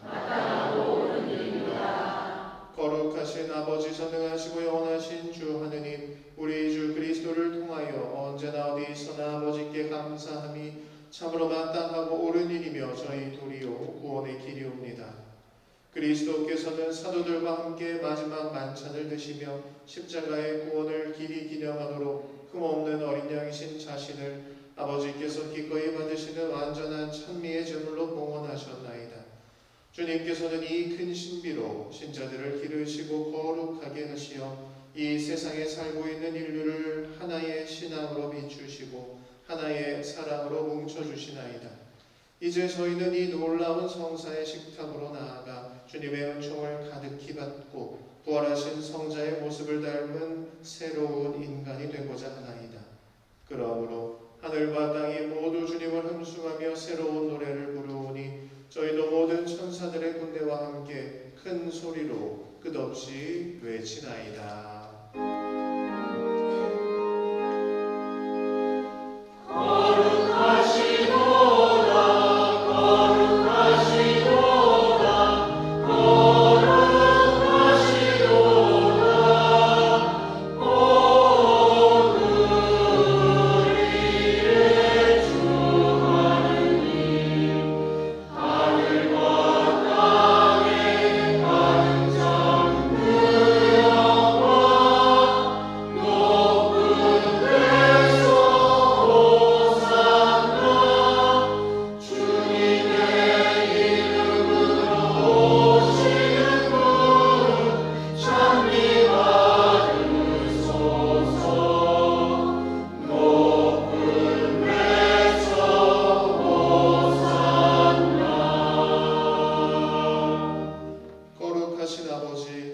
거룩하신 아버지, 전능하시고 영원하신 주 하느님, 우리 주 그리스도를 통하여 언제나 어디서나 아버지께 감사함이 참으로 마땅하고 옳은 일이며 저희 도리요 구원의 길이옵니다. 그리스도께서는 사도들과 함께 마지막 만찬을 드시며 십자가의 구원을 길이 기념하도록 흠없는 어린 양이신 자신을 아버지께서 기꺼이 받으시는 완전한 찬미의 제물로 봉헌하셨나이다. 주님께서는 이 큰 신비로 신자들을 기르시고 거룩하게 하시어 이 세상에 살고 있는 인류를 하나의 신앙으로 비추시고 하나의 사랑으로 뭉쳐주시나이다. 이제 저희는 이 놀라운 성사의 식탁으로 나아가 주님의 은총을 가득히 받고 부활하신 성자의 모습을 닮은 새로운 인간이 되고자 하나이다. 그러므로 하늘과 땅이 모두 주님을 흠숭하며 새로운 노래를 부르오니 저희도 모든 천사들의 군대와 함께 큰 소리로 끝없이 외치나이다.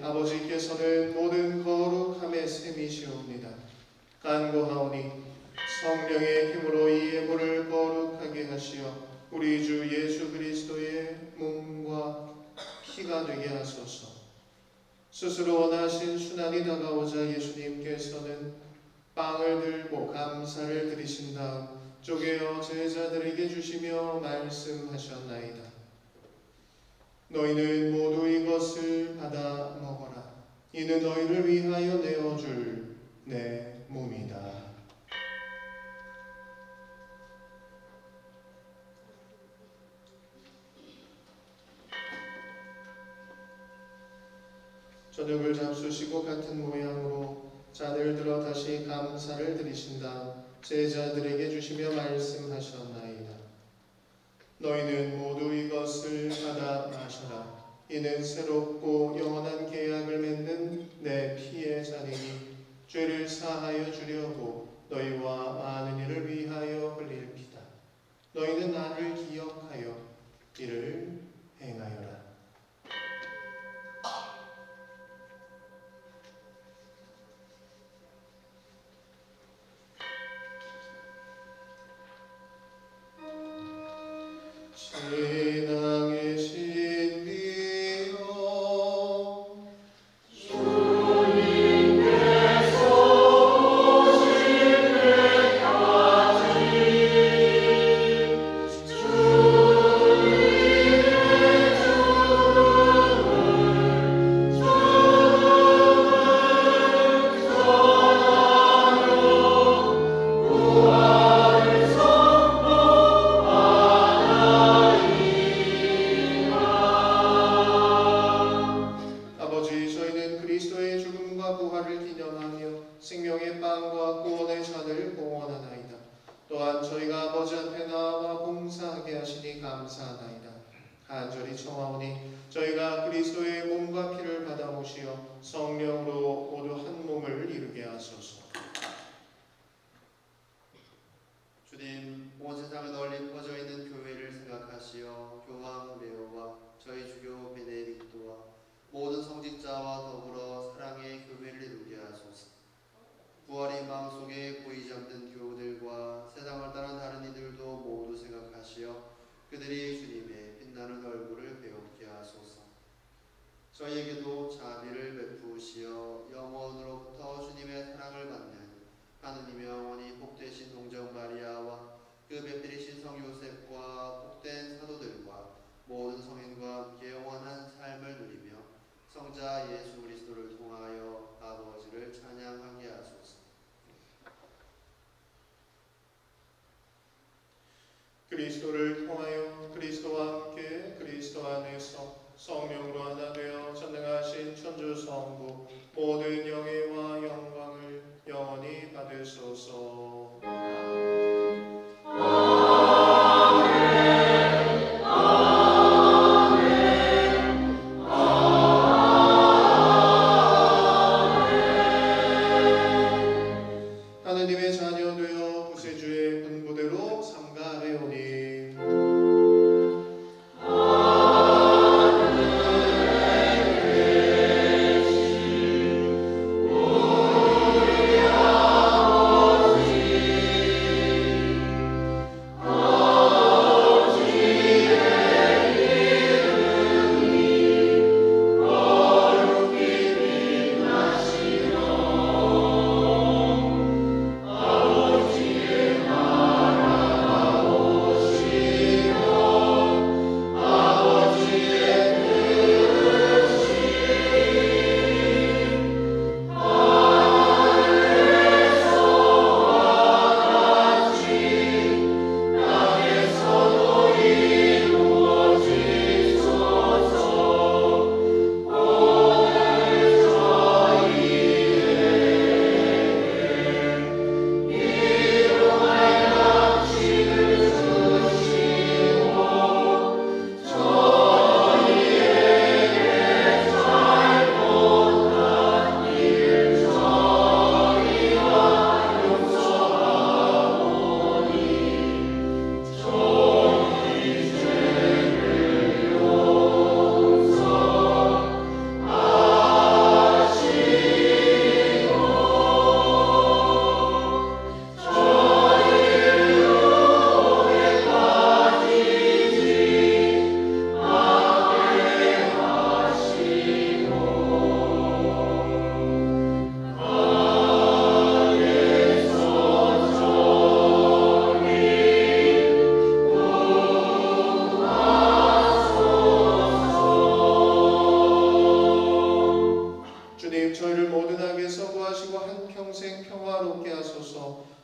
아버지께서는 모든 거룩함의 셈이시옵니다. 간구하오니 성령의 힘으로 이 예물을 거룩하게 하시어 우리 주 예수 그리스도의 몸과 피가 되게 하소서. 스스로 원하신 순환이 다가오자 예수님께서는 빵을 들고 감사를 드리신 다음 쪼개어 제자들에게 주시며 말씀하셨나이다. 너희는 모두 이것을 받아 먹어라. 이는 너희를 위하여 내어줄 내 몸이다. 저녁을 잡수시고 같은 모양으로 잔을 들어 다시 감사를 드리신 다음 제자들에게 주시며 말씀하셨나이다. 너희는 모두 이것을 받아 마셔라. 이는 새롭고 영원한 계약을 맺는 내 피의 잔이니 죄를 사하여 주려고 너희와 많은 이를 위하여 흘릴 피다. 너희는 나를 기억하여 이를 행하여라. 신앙의 신비여 주님께서 오실 때까지 주님의 생명의 빵과 구원의 잔을 봉헌하나이다. 또한 저희가 아버지 앞에 나와 봉사하게 하시니 감사하나이다. 간절히 청하오니 저희가 그리스도의 몸과 피를 받아 모시어 성령으로 모두 한 몸을 이루게 하소서. 주님, 온 세상에 널리 퍼져 있는 교회를 생각하시어 교황 레오와 저희 주교 베네딕토와 모든 성직자와 더불어 사랑의 교회를 이루게 하소서. 부활의 희망 속에 고이 잠든 교우들과 세상을 떠난 다른 이들도 모두 생각하시어 그들이 주님의 빛나는 얼굴을 배우게 하소서. 저희에게도 자비를 베푸시어 영원으로부터 주님의 사랑을 받는 하느님의 영원히 복되신 동정 마리아와 그 배필이신 성 요셉과 복된 사도들과 모든 성인과 함께 영원한 삶을 누리며 성자 예수 그리스도를 통하여 아버지를 찬양하게 하소서. 그리스도를 통하여 그리스도와 함께 그리스도 안에서 성령으로 하나 되어 전능하신 천주 성부 모든 영예와 영광을 영원히 받으소서. 하느님의 자녀 되어 구세주의 분부대로 삼가하오니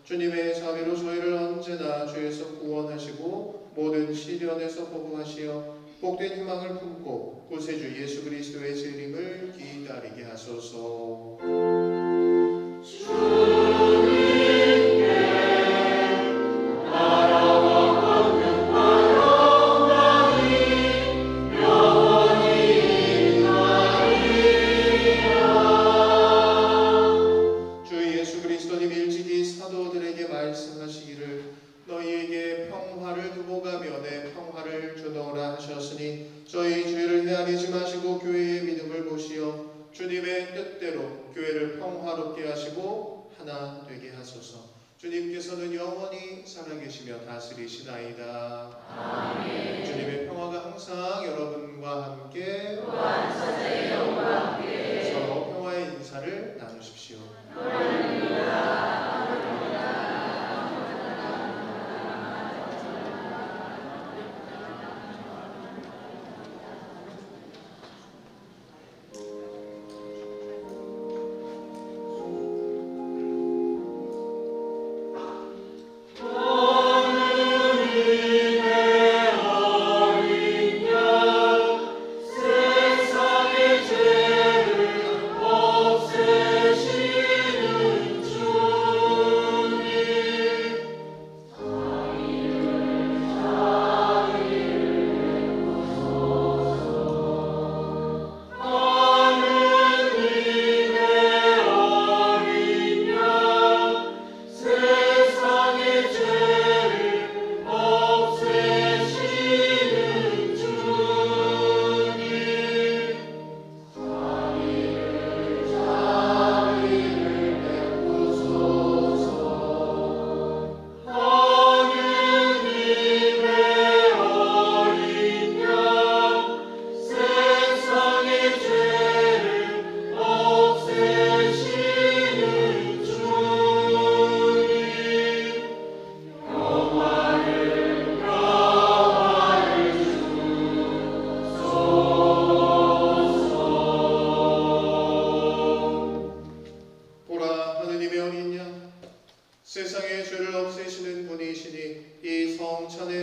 주님의 자비로 저희를 언제나 죄에서 구원하시고 모든 시련에서 보호하시어 복된 희망을 품고 구세주 예수 그리스도의 재림을 기다리게 하소서. 너희에게 평화를 두고 가며 내 평화를 주노라 하셨으니 저희 죄를 헤아리지 마시고 교회의 믿음을 보시어 주님의 뜻대로 교회를 평화롭게 하시고 하나 되게 하소서. 주님께서는 영원히 살아계시며 다스리시나이다. 아멘. 주님의 평화가 항상 여러분과 함께 또한 사자의 영과 함께 서로 평화의 인사를 나누십시오. 세상의 죄를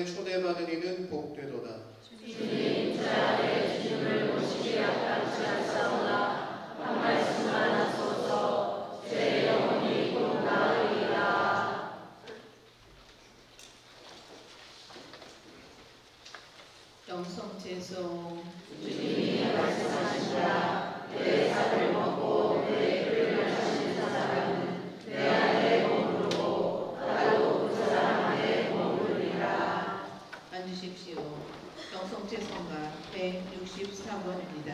안에 초대받은 이는 복되도다. 주님, 제 안에 주님을 모시기 아깝지 않사오나 한 말씀만 하소서. 제 영혼이 곧 나으리라. 영성제송. 주님이 말씀하시라. 내 살을 먹고 내 뼈를 마시는 사람은 내 안에 머무르고 나도 그 사람 안에 머무르리라. 앉으십시오. 영성제송가 164번입니다.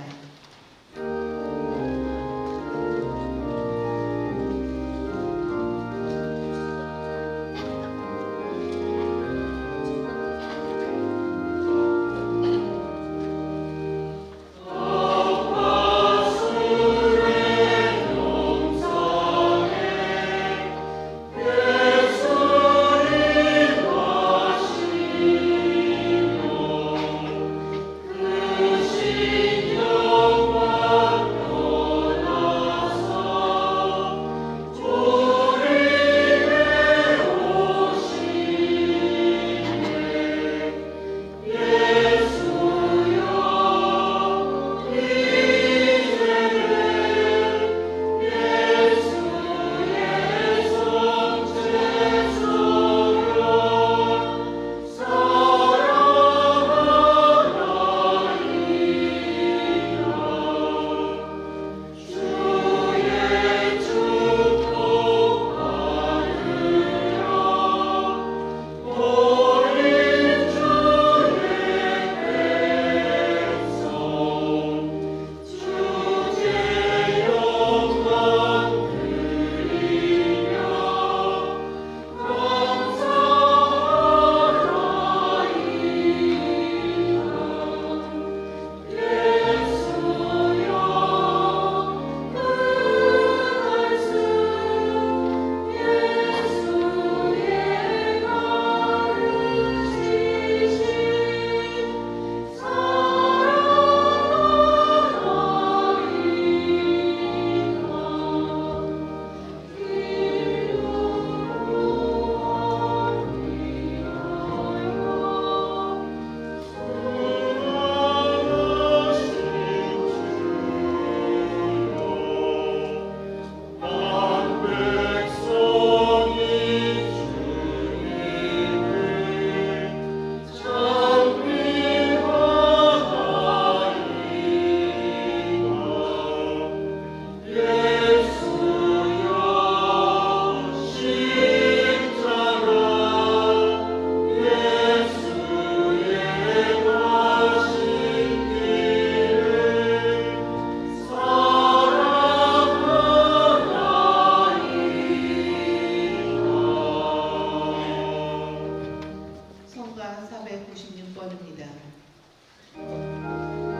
성가 496번입니다.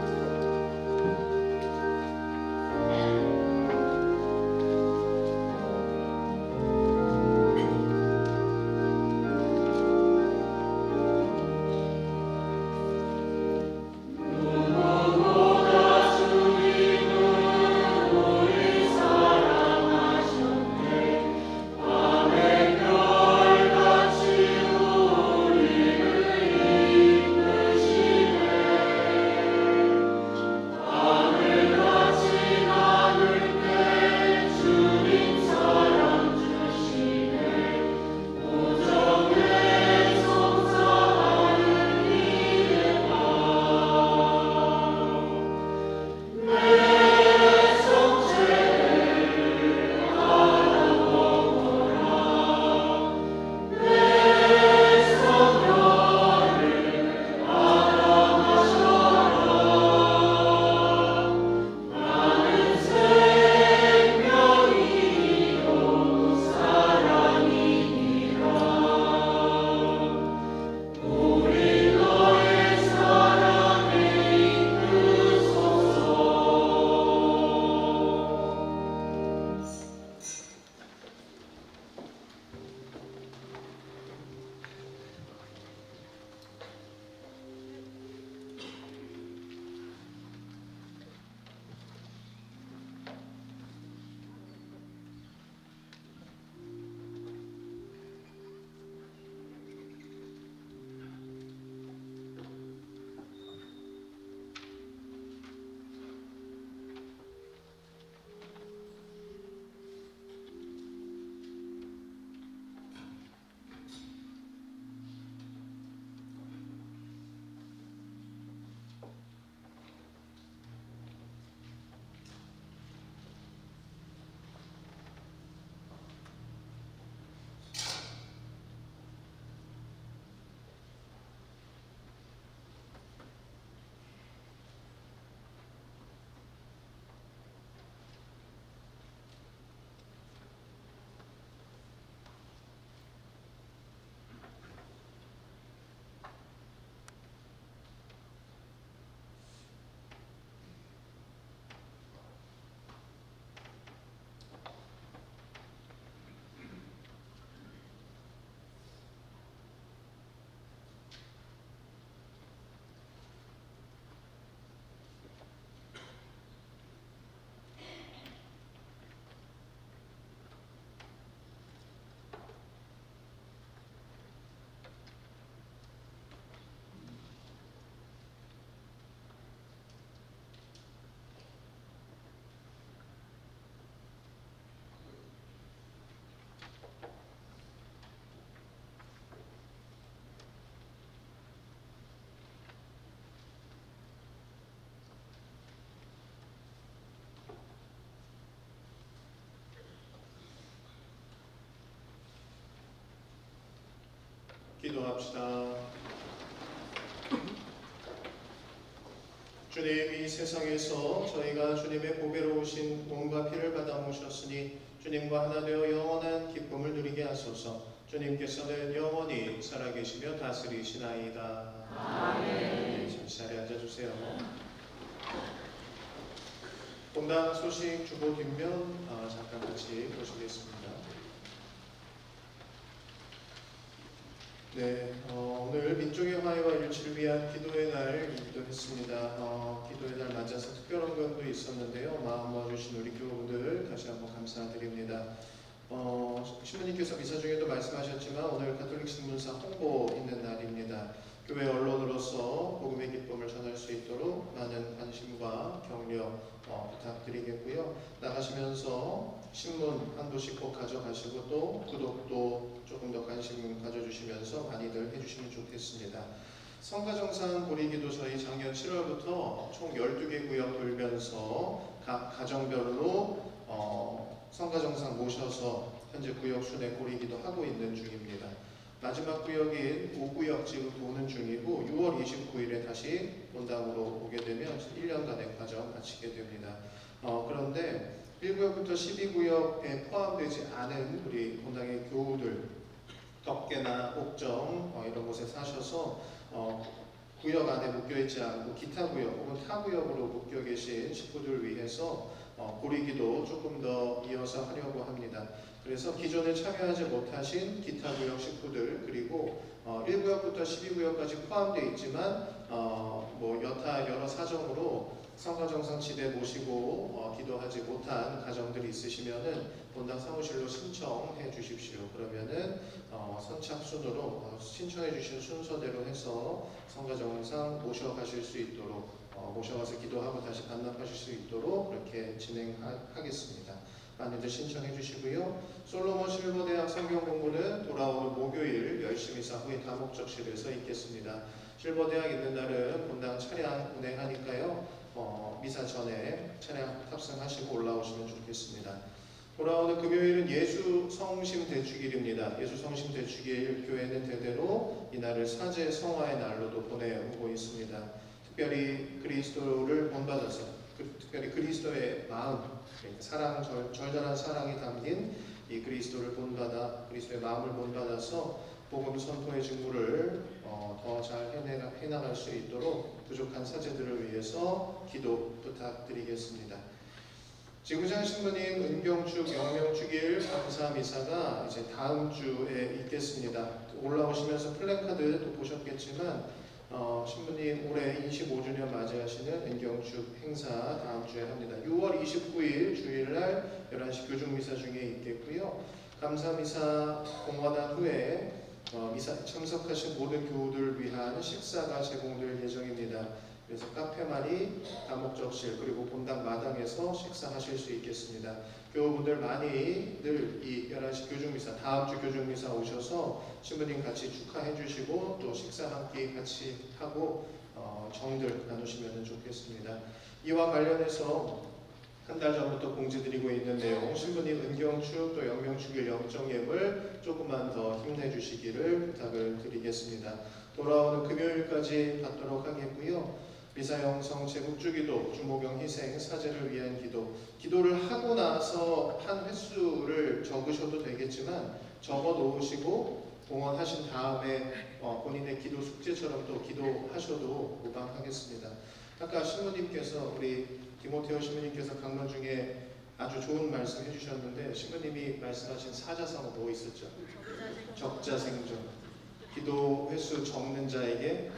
주의 기도합시다. 주님, 이 세상에서 저희가 주님의 보배로우신 몸과 피를 받아 모셨으니 주님과 하나 되어 영원한 기쁨을 누리게 하소서. 주님께서는 영원히 살아계시며 다스리시나이다. 아멘. 잠시 자리에 앉아주세요. 본당 소식 주보 뒷면 잠깐 같이 보시겠습니다. 네, 오늘 민족의 화해와 일치를 위한 기도의 날이기도 했습니다. 기도의 날 맞아서 특별한 건도 있었는데요. 마음 모아주신 우리 교우들 다시 한번 감사드립니다. 신부님께서 미사 중에도 말씀하셨지만 오늘 가톨릭 신문사 홍보 있는 날입니다. 교회 언론으로서 복음의 기쁨을 전할 수 있도록 많은 관심과 격려 부탁드리겠고요. 나가시면서 신문 한 도씩 꼭 가져가시고 또 구독도 조금 더 관심 가져주시면서 많이들 해주시면 좋겠습니다. 성가정상 보리기도 저희 작년 7월부터 총 12개 구역 돌면서 각 가정별로 성가정상 모셔서 현재 구역 순회 보리기도 하고 있는 중입니다. 마지막 구역인 5구역 지금 도는 중이고 6월 29일에 다시 본당으로 오게 되면 1년간의 과정 마치게 됩니다. 그런데 1구역부터 12구역에 포함되지 않은 우리 본당의 교우들, 덕계나 옥정 이런 곳에 사셔서 구역 안에 묶여있지 않고 기타 구역 혹은 타 구역으로 묶여 계신 식구들 위해서 보리기도 조금 더 이어서 하려고 합니다. 그래서 기존에 참여하지 못하신 기타 구역 식구들 그리고 1구역부터 12구역까지 포함되어 있지만 여러 사정으로 성가정상 지대 모시고 기도하지 못한 가정들이 있으시면은 본당 사무실로 신청해 주십시오. 그러면은 선착순으로 신청해 주신 순서대로 해서 성가정상 모셔가실 수 있도록 모셔가서 기도하고 다시 반납하실 수 있도록 그렇게 진행하겠습니다. 많이들 신청해 주시고요. 솔로몬 실버대학 성경공부는 돌아오는 목요일 열심히 사후에 다목적실에서 있겠습니다. 실버대학 있는 날은 본당 차량 운행하니까요. 미사 전에 차량 탑승하시고 올라오시면 좋겠습니다. 돌아오는 금요일은 예수성심 대축일입니다. 예수성심 대축일 교회는 대대로 이날을 사제 성화의 날로도 보내오고 있습니다. 특별히 그리스도를 본받아서 특별히 그리스도의 마음, 사랑, 절절한 사랑이 담긴 이 그리스도를 본받아 그리스도의 마음을 본받아서 복음 선포의 직무를 더 잘 해나갈 수 있도록 부족한 사제들을 위해서 기도 부탁드리겠습니다. 지구장 신부님 은경축 영명축일 감사 미사가 이제 다음 주에 있겠습니다. 올라오시면서 플랜카드도 보셨겠지만 신부님 올해 25주년 맞이하시는 은경축 행사 다음 주에 합니다. 6월 29일 주일날 11시 교중미사 중에 있겠고요. 감사미사 공헌한 후에 미사 참석하신 모든 교우들을 위한 식사가 제공될 예정입니다. 그래서 카페마리, 다목적실 그리고 본당 마당에서 식사하실 수 있겠습니다. 교우분들 많이들 이 11시 교중미사 다음 주 교중미사 오셔서 신부님 같이 축하해 주시고 또 식사 한 끼 같이 하고 정들 나누시면 좋겠습니다. 이와 관련해서 한 달 전부터 공지드리고 있는 내용 신부님 은경축 또 영명축일 영정예물 조금만 더 힘내주시기를 부탁을 드리겠습니다. 돌아오는 금요일까지 받도록 하겠고요. 미사영성 제국주기도 주모경 희생 사제를 위한 기도를 하고 나서 한 횟수를 적으셔도 되겠지만 적어 놓으시고 봉헌하신 다음에 본인의 기도 숙제처럼 또 기도하셔도 무방하겠습니다. 아까 신부님께서 우리 디모테오 신부님께서 강론 중에 아주 좋은 말씀 해주셨는데 신부님이 말씀하신 사자성어 뭐 있었죠? 적자생존. 기도 횟수 적는 자에게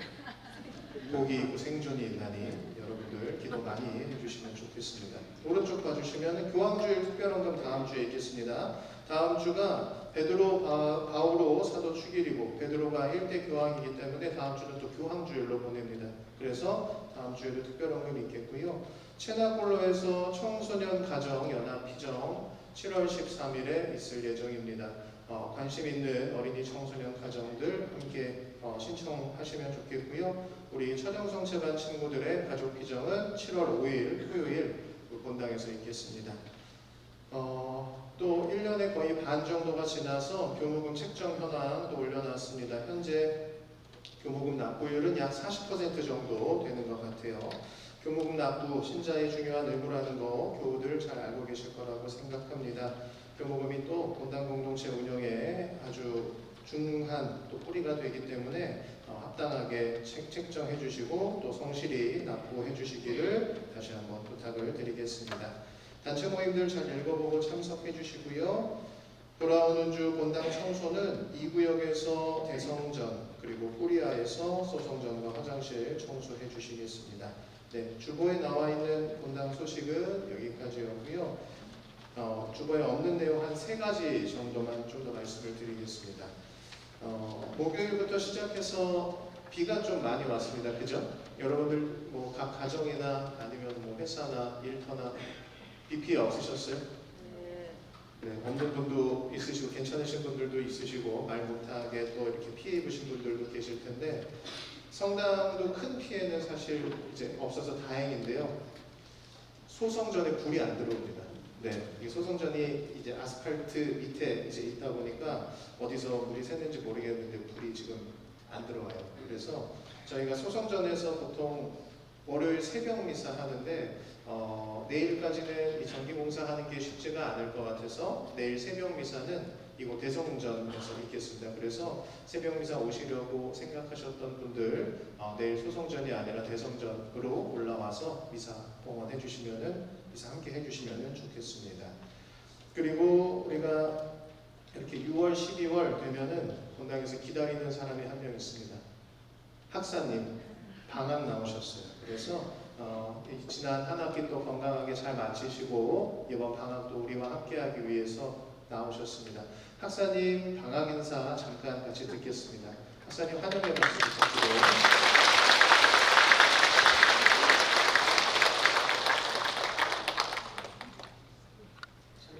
복이 있고 생존이 있나니 여러분들 기도 많이 해주시면 좋겠습니다. 오른쪽 봐주시면 교황주일 특별한 건 다음 주에 있겠습니다. 다음 주가 베드로 바오로 사도 축일이고 베드로가 1대 교황이기 때문에 다음 주는 또 교황주일로 보냅니다. 그래서 다음 주에도 특별한 건 있겠고요. 체나콜로에서 청소년 가정 연합 피정 7월 13일에 있을 예정입니다. 관심 있는 어린이 청소년 가정들 함께 신청하시면 좋겠고요. 우리 천영성체반 친구들의 가족 피정은 7월 5일 토요일 본당에서 있겠습니다. 또 1년에 거의 반 정도가 지나서 교무금 책정 현황도 올려놨습니다. 현재 교무금 납부율은 약 40% 정도 되는 것 같아요. 교무금 납부 신자의 중요한 의무라는 거 교우들 잘 알고 계실 거라고 생각합니다. 교무금이 또 본당 공동체 운영에 아주 중요한 또 뿌리가 되기 때문에 합당하게 책정해 주시고 또 성실히 납부해 주시기를 다시 한번 부탁을 드리겠습니다. 단체 모임들 잘 읽어보고 참석해 주시고요. 돌아오는 주 본당 청소는 2구역에서 대성전 그리고 꾸리아에서 소성전과 화장실 청소해 주시겠습니다. 네, 주보에 나와 있는 본당 소식은 여기까지였고요. 주보에 없는 내용 한 3가지 정도만 좀 더 말씀을 드리겠습니다. 목요일부터 시작해서 비가 좀 많이 왔습니다. 그죠? 여러분들 뭐 각 가정이나 아니면 뭐 회사나 일터나 비 피해 없으셨어요? 네, 없는 분도 있으시고 괜찮으신 분들도 있으시고 말 못하게 또 이렇게 피해 입으신 분들도 계실 텐데 성당도 큰 피해는 사실 이제 없어서 다행인데요. 소성전에 불이 안 들어옵니다. 네, 이 소성전이 이제 아스팔트 밑에 이제 있다 보니까 어디서 물이 샜는지 모르겠는데 불이 지금 안 들어와요. 그래서 저희가 소성전에서 보통 월요일 새벽 미사 하는데 내일까지는 이 전기공사 하는 게 쉽지가 않을 것 같아서 내일 새벽 미사는 이곳 대성전에서 있겠습니다. 그래서 새벽 미사 오시려고 생각하셨던 분들 내일 소성전이 아니라 대성전으로 올라와서 미사 봉헌해 주시면은 미사 함께 해주시면은 좋겠습니다. 그리고 우리가 이렇게 6월, 12월 되면은 본당에서 기다리는 사람이 한 명 있습니다. 학사님 방학 나오셨어요. 그래서 지난 한 학기 또 건강하게 잘 마치시고 이번 방학도 우리와 함께하기 위해서 나오셨습니다. 학사님 방학 인사 잠깐 같이 듣겠습니다. 학사님 환영의 박수 부탁드려요.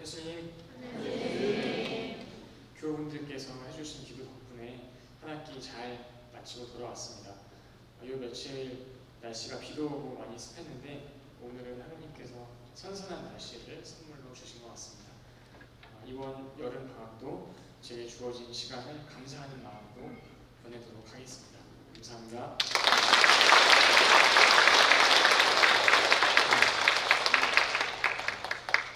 예수님, 교우분들께서 해주신 기도 덕분에 한 학기 잘 마치고 돌아왔습니다. 요 며칠 날씨가 비도 오고 많이 습했는데 오늘은 하느님께서 선선한 날씨를 선물로 주신 것 같습니다. 이번 여름 방학도 제게 주어진 시간을 감사하는 마음으로 보내도록 하겠습니다. 감사합니다.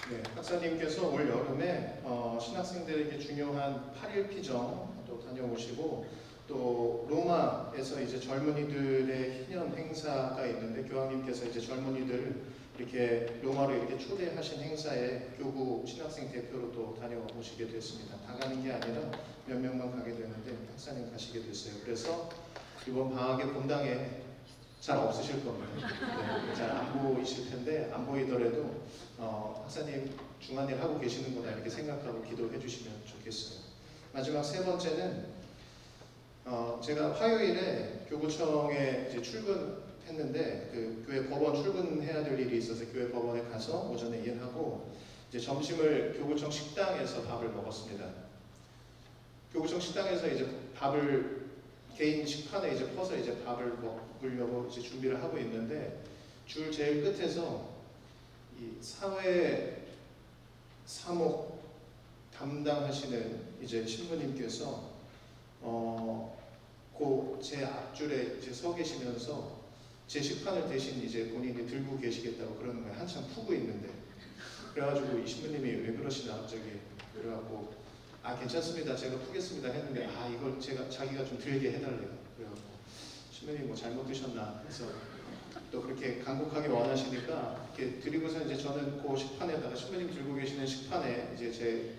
네, 학사님께서 올 여름에 신학생들에게 중요한 8일 피정도 다녀오시고 또 로마에서 이제 젊은이들의 희년 행사가 있는데 교황님께서 이제 젊은이들 이렇게 로마로 이렇게 초대하신 행사에 교구 신학생 대표로 또 다녀오시게 됐습니다. 다 가는 게 아니라 몇 명만 가게 되는데 학사님 가시게 됐어요. 그래서 이번 방학에 본당에 잘 없으실 겁니다. 네, 잘 안 보이실 텐데 안 보이더라도 학사님 중한일 하고 계시는구나 이렇게 생각하고 기도해 주시면 좋겠어요. 마지막 3번째는 제가 화요일에 교구청에 이제 출근했는데 그 교회 법원 출근해야 될 일이 있어서 교회 법원에 가서 오전에 일하고 이제 점심을 교구청 식당에서 밥을 먹었습니다. 교구청 식당에서 이제 밥을 개인 식판에 이제 퍼서 이제 밥을 먹으려고 이제 준비를 하고 있는데 줄 제일 끝에서 이 사회 사목 담당하시는 이제 신부님께서 제 앞줄에 이제 서 계시면서 제 식판을 대신 이제 본인이 들고 계시겠다고 그러는 거예요. 한참 푸고 있는데. 그래가지고 이 신부님이 왜 그러시나 갑자기 그래갖고 괜찮습니다. 제가 푸겠습니다 했는데 이걸 자기가 좀 들게 해달래요. 그래갖고 신부님 뭐 잘못 드셨나 해서 또 그렇게 간곡하게 원하시니까 이렇게 드리고서 이제 저는 그 식판에다가 신부님 들고 계시는 식판에 이제 제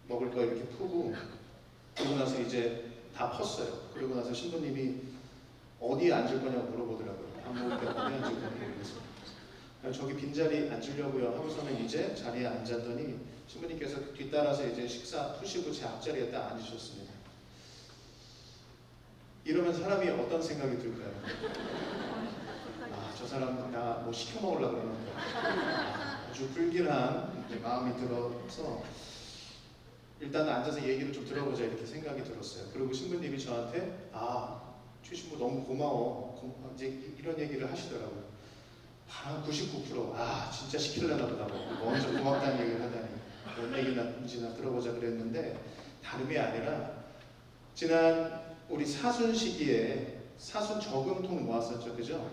먹을 거 이렇게 푸고 그러고 나서 이제 다 펐어요. 그러고 나서 신부님이 어디에 앉을 거냐고 물어보더라고요. 밥 먹을 때 어디 앉을 거냐고 그래서 저기 빈자리 앉으려고요 하고서는 이제 자리에 앉았더니 신부님께서 뒤따라서 이제 식사 푸시고 제 앞자리에 딱 앉으셨습니다. 이러면 사람이 어떤 생각이 들까요? 저 사람 나 뭐 시켜 먹으려고 그러는 거야. 아주 불길한 마음이 들어서 일단 앉아서 얘기를 좀 들어보자 이렇게 생각이 들었어요. 그리고 신부님이 저한테 최 신부 너무 고마워 이제 이런 얘기를 하시더라고요. 한 99% 진짜 시킬려나 보다 먼저 고맙다는 얘기를 하다니 뭔 얘기인지나 들어보자 그랬는데 다름이 아니라 지난 우리 사순 시기에 사순 저금통 모았었죠, 그죠?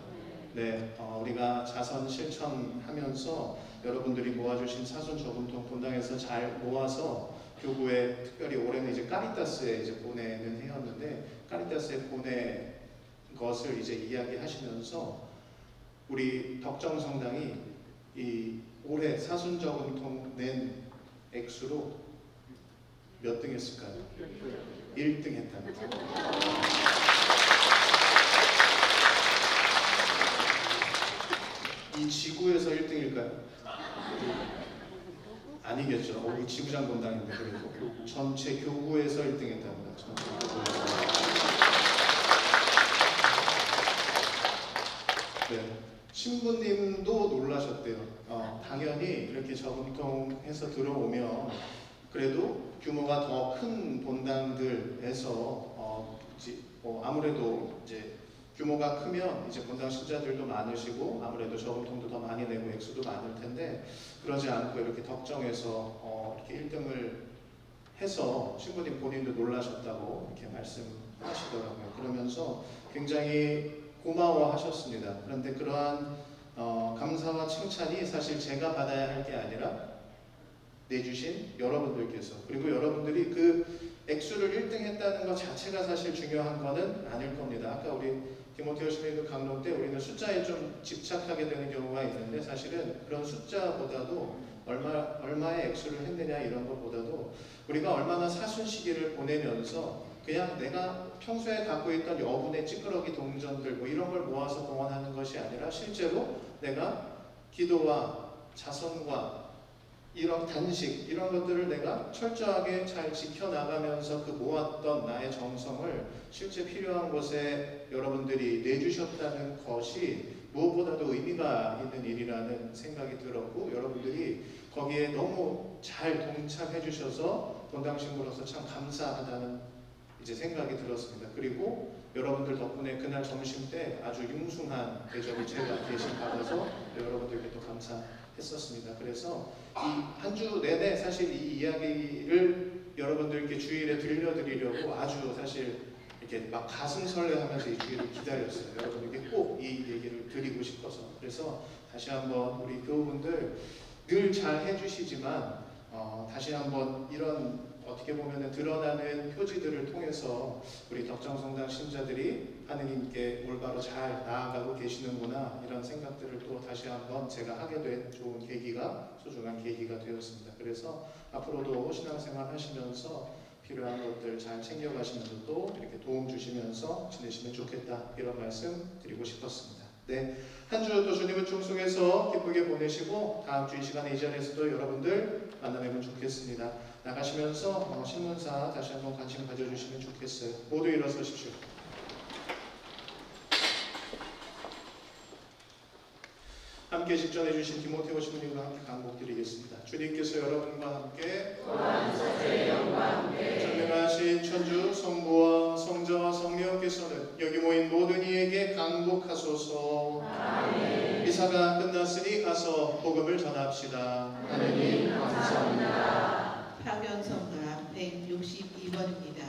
네, 우리가 자선 실천하면서 여러분들이 모아주신 사순 저금통 본당에서 잘 모아서 교구에 특별히 올해는 이제 카리타스에 이제 보내는 해였는데 카리타스에 보낸 것을 이제 이야기하시면서 우리 덕정성당이 이 올해 사순 저금통 낸 액수로 몇 등 했을까요? 1등 했답니다. 이 지구에서 1등일까요? 아니겠죠. 우리 지구장 본당인데 그래도 전체 교구에서 1등 했답니다. 전체 교구에서. 네. 신부님도 놀라셨대요. 당연히 이렇게 저금통해서 들어오면 그래도 규모가 더 큰 본당들에서 아무래도 이제 규모가 크면 이제 본당 신자들도 많으시고 아무래도 저금통도 더 많이 내고 액수도 많을 텐데 그러지 않고 이렇게 덕정에서 이렇게 1등을 해서 신부님 본인도 놀라셨다고 이렇게 말씀하시더라고요. 그러면서 굉장히 고마워하셨습니다. 그런데 그러한 감사와 칭찬이 사실 제가 받아야 할 게 아니라 내주신 여러분들께서 그리고 여러분들이 그 액수를 1등 했다는 것 자체가 사실 중요한 거는 아닐 겁니다. 아까 우리 디모테오 시민도 강론 때 우리는 숫자에 좀 집착하게 되는 경우가 있는데 사실은 그런 숫자보다도 얼마의 액수를 했느냐 이런 것보다도 우리가 얼마나 사순 시기를 보내면서 그냥 내가 평소에 갖고 있던 여분의 찌끄러기 동전들 뭐 이런 걸 모아서 봉헌하는 것이 아니라 실제로 내가 기도와 자선과 이런 단식 이런 것들을 내가 철저하게 잘 지켜나가면서 그 모았던 나의 정성을 실제 필요한 곳에 여러분들이 내주셨다는 것이 무엇보다도 의미가 있는 일이라는 생각이 들었고 여러분들이 거기에 너무 잘 동참해 주셔서 본당 신부로서 참 감사하다는 이제 생각이 들었습니다. 그리고 여러분들 덕분에 그날 점심 때 아주 융숭한 대접을 제가 대신 받아서 여러분들께 또 감사했었습니다. 그래서 이 한 주 내내 사실 이 이야기를 여러분들께 주일에 들려드리려고 아주 사실 이렇게 막 가슴 설레하면서 이 주일을 기다렸어요. 여러분에게 꼭 이 얘기를 드리고 싶어서. 그래서 다시 한번 우리 교우분들 늘 잘 해주시지만 다시 한번 이런 어떻게 보면 드러나는 표지들을 통해서 우리 덕정성당 신자들이 하느님께 올바로 잘 나아가고 계시는구나 이런 생각들을 또 다시 한번 제가 하게 된 좋은 계기가 소중한 계기가 되었습니다. 그래서 앞으로도 신앙생활 하시면서 필요한 것들 잘 챙겨가시면서 또 이렇게 도움 주시면서 지내시면 좋겠다 이런 말씀 드리고 싶었습니다. 네, 한 주도 주님을 충성해서 기쁘게 보내시고 다음 주 이 시간에 이 자리에서도 여러분들 만나면 좋겠습니다. 나가시면서 신문사 다시 한번 관심 가져주시면 좋겠어요. 모두 일어서십시오. 함께 직전해 주신 디모테오 신부님과 함께 강복드리겠습니다. 주님께서 여러분과 함께 전능하신 천주 성부와 성자와 성령께서는 여기 모인 모든 이에게 강복하소서. 아멘. 미사가 끝났으니 가서 복음을 전합시다. 하느님 감사합니다. 파견성가 162번입니다.